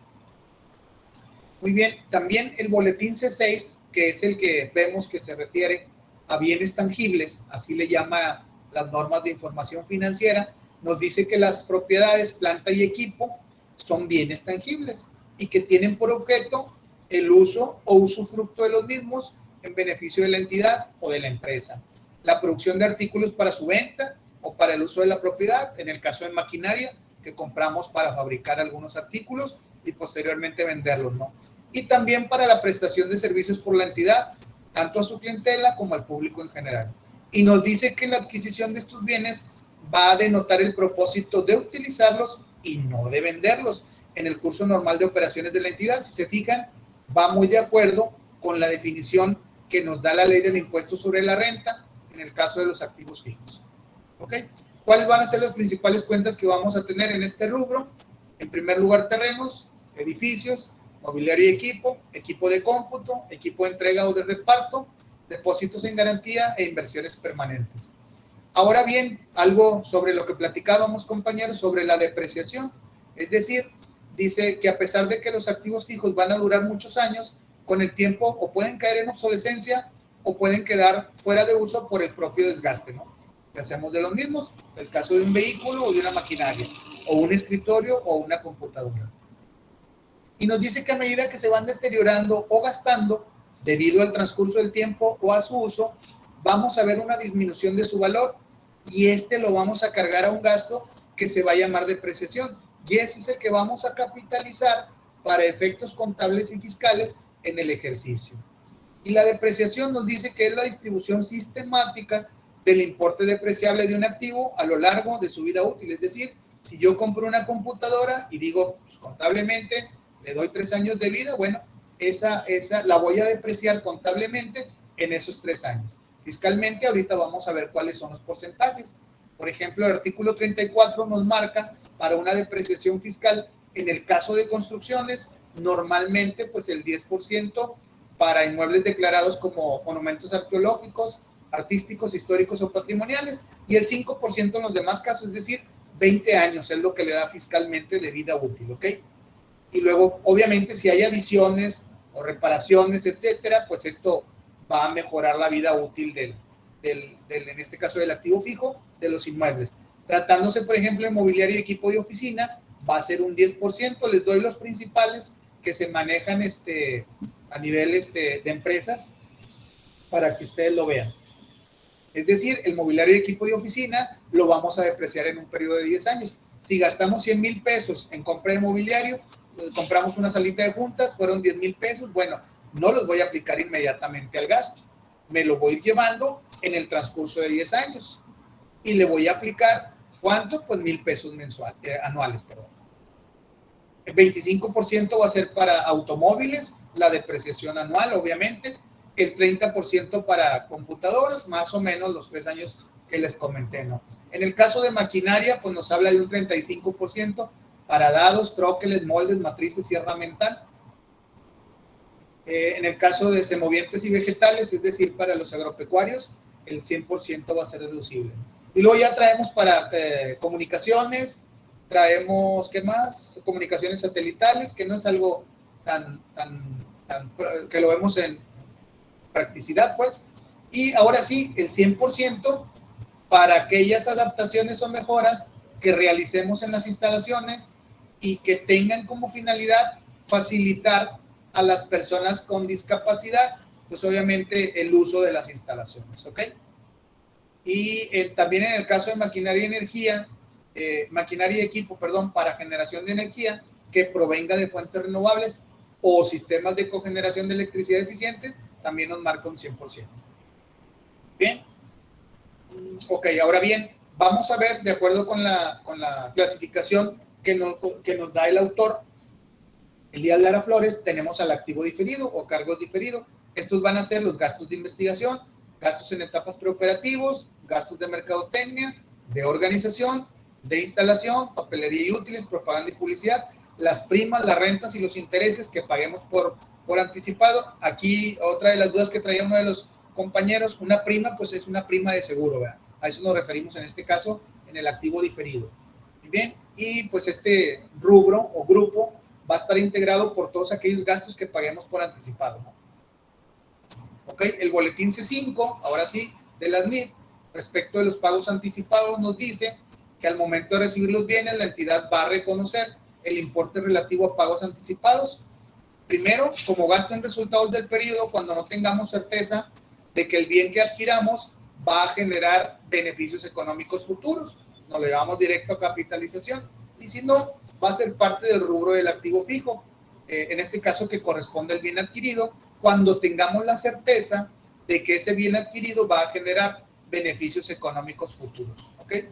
Muy bien, también el boletín C6, que es el que vemos que se refiere a bienes tangibles, así le llama las normas de información financiera, nos dice que las propiedades, planta y equipo son bienes tangibles y que tienen por objeto el uso o usufructo de los mismos en beneficio de la entidad o de la empresa. La producción de artículos para su venta o para el uso de la propiedad, en el caso de maquinaria, que compramos para fabricar algunos artículos y posteriormente venderlos, ¿no? Y también para la prestación de servicios por la entidad, tanto a su clientela como al público en general. Y nos dice que la adquisición de estos bienes va a denotar el propósito de utilizarlos y no de venderlos. En el curso normal de operaciones de la entidad, si se fijan, va muy de acuerdo con la definición que nos da la ley del impuesto sobre la renta en el caso de los activos fijos. ¿Ok? ¿Cuáles van a ser las principales cuentas que vamos a tener en este rubro? En primer lugar, terrenos, edificios, mobiliario y equipo, equipo de cómputo, equipo de entrega o de reparto, depósitos en garantía e inversiones permanentes. Ahora bien, algo sobre lo que platicábamos, compañeros, sobre la depreciación. Es decir, dice que a pesar de que los activos fijos van a durar muchos años, con el tiempo o pueden caer en obsolescencia o pueden quedar fuera de uso por el propio desgaste, ¿no? Que hacemos de los mismos, el caso de un vehículo o de una maquinaria, o un escritorio o una computadora. Y nos dice que a medida que se van deteriorando o gastando, debido al transcurso del tiempo o a su uso, vamos a ver una disminución de su valor y lo vamos a cargar a un gasto que se va a llamar depreciación. Y ese es el que vamos a capitalizar para efectos contables y fiscales en el ejercicio. Y la depreciación nos dice que es la distribución sistemática del importe depreciable de un activo a lo largo de su vida útil. Es decir, si yo compro una computadora y digo, pues, contablemente le doy 3 años de vida, bueno, esa la voy a depreciar contablemente en esos 3 años. Fiscalmente, ahorita vamos a ver cuáles son los porcentajes. Por ejemplo, el artículo 34 nos marca para una depreciación fiscal, en el caso de construcciones, normalmente pues el 10% para inmuebles declarados como monumentos arqueológicos, artísticos, históricos o patrimoniales, y el 5% en los demás casos, es decir, 20 años es lo que le da fiscalmente de vida útil, ¿ok? Y luego, obviamente, si hay adiciones o reparaciones, etcétera, pues esto va a mejorar la vida útil en este caso del activo fijo, de los inmuebles. Tratándose, por ejemplo, de mobiliario y equipo de oficina, va a ser un 10%. Les doy los principales que se manejan a nivel de empresas para que ustedes lo vean. Es decir, el mobiliario y equipo de oficina lo vamos a depreciar en un periodo de 10 años. Si gastamos 100,000 pesos en compra de mobiliario, compramos una salita de juntas, fueron 10,000 pesos, bueno, no los voy a aplicar inmediatamente al gasto. Me lo voy llevando en el transcurso de 10 años. Y le voy a aplicar, ¿cuánto? Pues 1,000 pesos anuales, perdón. El 25% va a ser para automóviles, la depreciación anual, obviamente. El 30% para computadoras, más o menos los 3 años que les comenté, ¿no? En el caso de maquinaria, pues nos habla de un 35% para dados, troqueles, moldes, matrices y herramental. En el caso de semovientes y vegetales, es decir, para los agropecuarios, el 100% va a ser deducible. Y luego ya traemos para comunicaciones, traemos, ¿qué más? Comunicaciones satelitales, que no es algo tan que lo vemos en practicidad, pues. Y ahora sí, el 100% para aquellas adaptaciones o mejoras que realicemos en las instalaciones y que tengan como finalidad facilitar a las personas con discapacidad, pues obviamente el uso de las instalaciones, ¿ok? Y también en el caso de maquinaria y energía, maquinaria y equipo, perdón, para generación de energía que provenga de fuentes renovables o sistemas de cogeneración de electricidad eficiente, también nos marca un 100%. Bien. Ok, ahora bien, vamos a ver, de acuerdo con la clasificación que nos da el autor, Elías Lara Flores, tenemos al activo diferido o cargos diferidos. Estos van a ser los gastos de investigación, gastos en etapas preoperativos, gastos de mercadotecnia, de organización, de instalación, papelería y útiles, propaganda y publicidad, las primas, las rentas y los intereses que paguemos por anticipado. Aquí otra de las dudas que traía uno de los compañeros, una prima pues es una prima de seguro, ¿verdad? A eso nos referimos en este caso en el activo diferido. Bien, y pues este rubro o grupo va a estar integrado por todos aquellos gastos que paguemos por anticipado, ¿no? Ok, el boletín C5, ahora sí, de las NIF, respecto de los pagos anticipados, nos dice que al momento de recibir los bienes, la entidad va a reconocer el importe relativo a pagos anticipados. Primero, como gasto en resultados del periodo, cuando no tengamos certeza de que el bien que adquiramos va a generar beneficios económicos futuros. Nos lo llevamos directo a capitalización. Y si no, va a ser parte del rubro del activo fijo, en este caso que corresponde al bien adquirido, cuando tengamos la certeza de que ese bien adquirido va a generar beneficios económicos futuros. ¿Okay?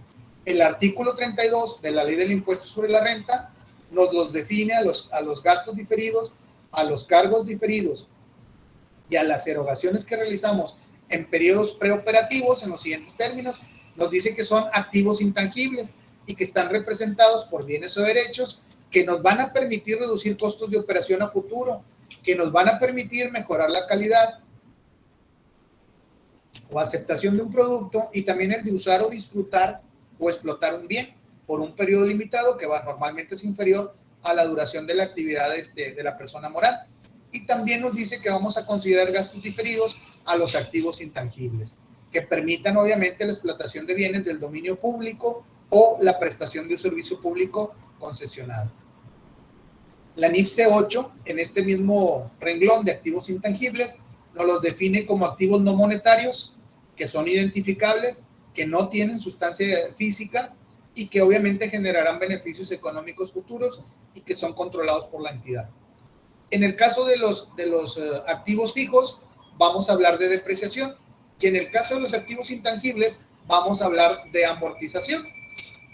El artículo 32 de la Ley del Impuesto sobre la Renta nos los define a los gastos diferidos, a los cargos diferidos y a las erogaciones que realizamos en periodos preoperativos en los siguientes términos. Nos dice que son activos intangibles y que están representados por bienes o derechos que nos van a permitir reducir costos de operación a futuro, que nos van a permitir mejorar la calidad o aceptación de un producto, y también el de usar o disfrutar o explotar un bien por un periodo limitado que normalmente es inferior a la duración de la actividad de la persona moral. Y también nos dice que vamos a considerar gastos diferidos a los activos intangibles, que permitan obviamente la explotación de bienes del dominio público o la prestación de un servicio público concesionado. La NIF C8, en este mismo renglón de activos intangibles, nos los define como activos no monetarios, que son identificables, que no tienen sustancia física y que obviamente generarán beneficios económicos futuros y que son controlados por la entidad. En el caso de los activos fijos, vamos a hablar de depreciación, y en el caso de los activos intangibles, vamos a hablar de amortización.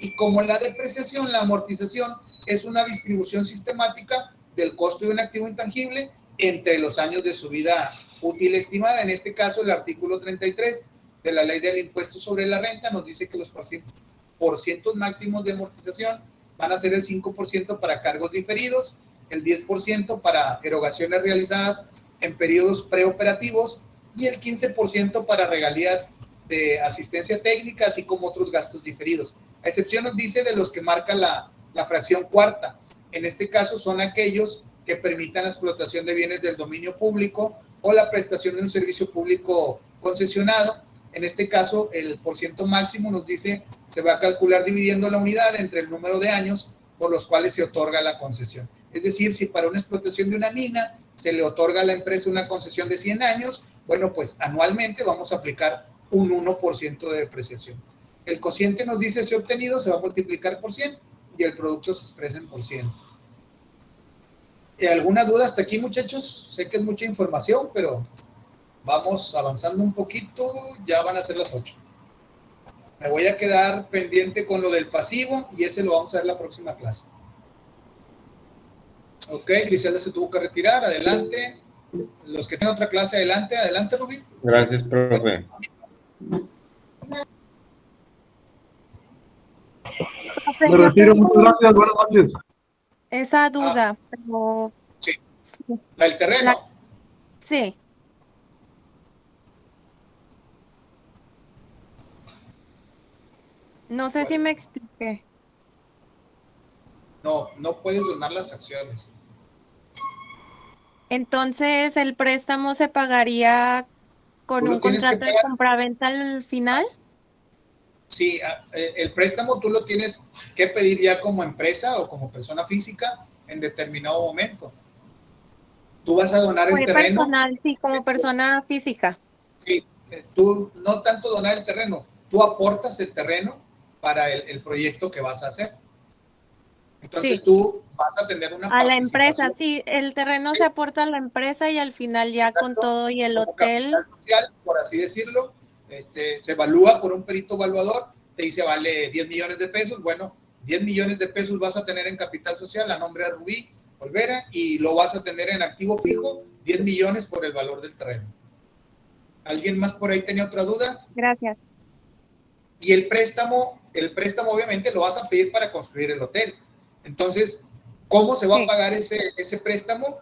Y como la depreciación, la amortización es una distribución sistemática del costo de un activo intangible entre los años de su vida útil estimada. En este caso, el artículo 33 de la Ley del Impuesto sobre la Renta nos dice que los porcientos máximos de amortización van a ser el 5% para cargos diferidos, el 10% para erogaciones realizadas en periodos preoperativos y el 15% para regalías de asistencia técnica, así como otros gastos diferidos. A excepción nos dice de los que marca la fracción cuarta. En este caso son aquellos que permitan la explotación de bienes del dominio público o la prestación de un servicio público concesionado. En este caso, el porciento máximo nos dice se va a calcular dividiendo la unidad entre el número de años por los cuales se otorga la concesión. Es decir, si para una explotación de una mina se le otorga a la empresa una concesión de 100 años, bueno, pues anualmente vamos a aplicar un 1% de depreciación. El cociente nos dice si obtenido se va a multiplicar por 100 y el producto se expresa en %. ¿Alguna duda hasta aquí, muchachos? Sé que es mucha información, pero vamos avanzando un poquito, ya van a ser las 8. Me voy a quedar pendiente con lo del pasivo y ese lo vamos a ver la próxima clase. Ok, Griselda se tuvo que retirar, adelante. Los que tienen otra clase, adelante, Rubí. Gracias, profe. Profe, Me yo retiro, tengo muchas gracias, buenas noches. Esa duda, pero Sí. sí, La del terreno. sí. No sé si me expliqué. No puedes donar las acciones. Entonces, ¿el préstamo se pagaría con Tú lo un tienes que contrato de pagar. compraventa al final? Sí, el préstamo tú lo tienes que pedir ya como empresa o como persona física en determinado momento. Tú vas a donar el Fue terreno. personal, sí, como persona física. Sí, tú no tanto donar el terreno, tú aportas el terreno para el proyecto que vas a hacer. Entonces Sí. tú vas a tener una A la empresa, participación sí, el terreno se aporta a la empresa y al final ya con todo y el como hotel. capital social, por así decirlo. Se evalúa por un perito evaluador, te dice vale 10 millones de pesos, bueno, 10 millones de pesos vas a tener en capital social a nombre de Rubí Olvera y lo vas a tener en activo fijo, 10 millones por el valor del terreno. ¿Alguien más por ahí tenía otra duda? Gracias. Y el préstamo obviamente lo vas a pedir para construir el hotel. Entonces, ¿cómo se va a pagar ese préstamo?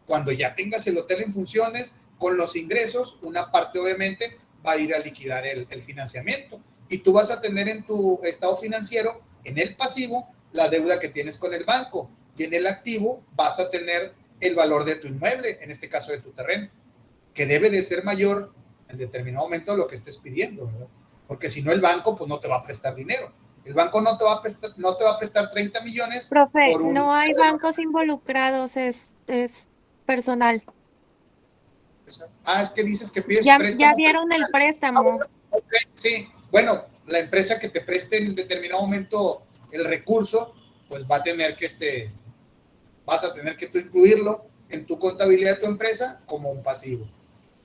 Cuando ya tengas el hotel en funciones, con los ingresos, una parte obviamente va a ir a liquidar el financiamiento. Y tú vas a tener en tu estado financiero, en el pasivo, la deuda que tienes con el banco. Y en el activo vas a tener el valor de tu inmueble, en este caso de tu terreno, que debe de ser mayor en determinado momento a lo que estés pidiendo, ¿verdad? Porque si no el banco pues no te va a prestar dinero. El banco no te va a prestar 30 millones. Profe, por un no hay bancos involucrados, es personal. Es que dices que pides Ya préstamo. vieron el préstamo. Okay, sí, bueno, la empresa que te preste en determinado momento el recurso, pues va a tener que vas a tener que tú incluirlo en tu contabilidad de tu empresa como un pasivo.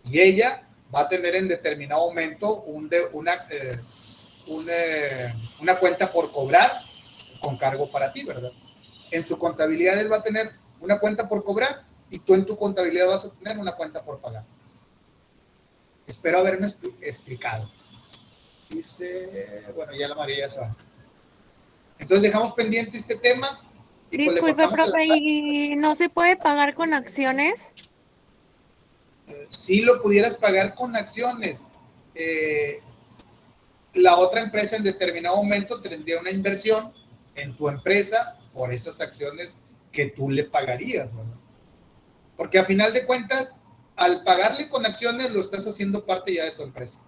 Y ella va a tener en determinado momento una cuenta por cobrar con cargo para ti, ¿verdad? En su contabilidad él va a tener una cuenta por cobrar y tú en tu contabilidad vas a tener una cuenta por pagar. Espero haberme explicado. Dice, bueno, ya la María ya se va. Entonces dejamos pendiente este tema. Y Disculpe, pues profe, ¿y no se puede pagar con acciones? Si lo pudieras pagar con acciones, la otra empresa en determinado momento tendría una inversión en tu empresa por esas acciones que tú le pagarías, ¿verdad? Porque a final de cuentas, al pagarle con acciones, lo estás haciendo parte ya de tu empresa.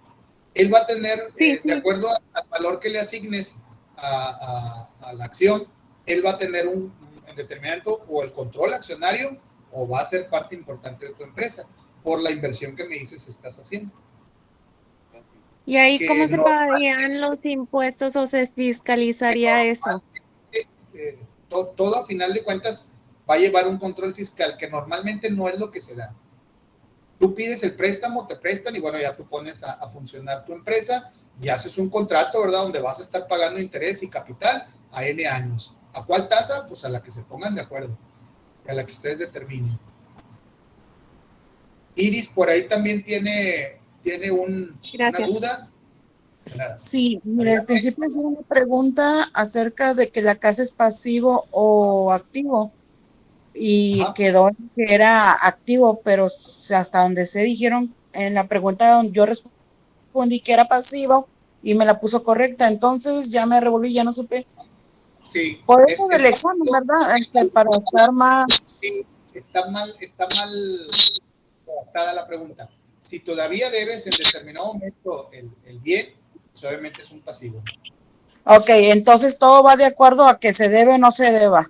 Él va a tener, Sí, de acuerdo al valor que le asignes a la acción, él va a tener un determinado o el control accionario o va a ser parte importante de tu empresa por la inversión que me dices estás haciendo. ¿Y ahí Que cómo se no, pagarían los impuestos o se fiscalizaría eso? todo a final de cuentas va a llevar un control fiscal que normalmente no es lo que se da. Tú pides el préstamo, te prestan y bueno, ya tú pones a funcionar tu empresa y haces un contrato, ¿verdad? Donde vas a estar pagando interés y capital a N años. ¿A cuál tasa? Pues a la que se pongan de acuerdo, a la que ustedes determinen. Iris por ahí también tiene una Gracias. duda. Nada. Sí, mira, al principio hacía una pregunta acerca de que la casa es pasivo o activo y Ajá. quedó en que era activo, pero hasta donde se dijeron en la pregunta donde yo respondí que era pasivo y me la puso correcta, entonces ya me revolví, ya no supe. Sí, Por eso del examen, ¿verdad? Para estar más... sí, está mal adaptada la pregunta. Si todavía debes en determinado momento el bien, pues obviamente es un pasivo. Ok, entonces todo va de acuerdo a que se debe o no se deba.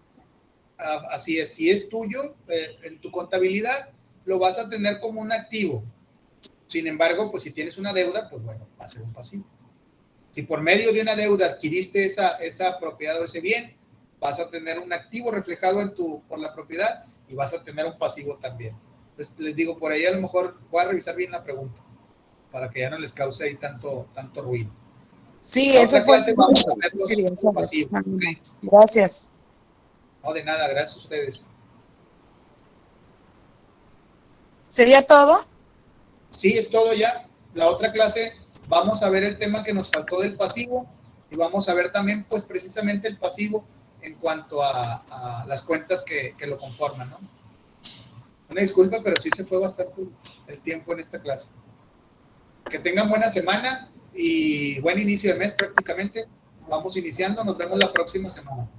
Así es, si es tuyo, en tu contabilidad lo vas a tener como un activo. Sin embargo, pues si tienes una deuda, pues bueno, va a ser un pasivo. Si por medio de una deuda adquiriste esa propiedad o ese bien, vas a tener un activo reflejado por la propiedad y vas a tener un pasivo también. Entonces, les digo, por ahí a lo mejor voy a revisar bien la pregunta para que ya no les cause ahí tanto ruido. Sí, En la eso otra fue clase lo vamos a que ver los quería saber, pasivos. nada ¿Okay? más. Gracias. No, de nada, gracias a ustedes. ¿Sería todo? Sí, es todo ya. La otra clase vamos a ver el tema que nos faltó del pasivo y vamos a ver también, pues precisamente el pasivo en cuanto a las cuentas que lo conforman, ¿no? Una disculpa, pero sí se fue bastante el tiempo en esta clase. Que tengan buena semana y buen inicio de mes prácticamente. Vamos iniciando, nos vemos la próxima semana.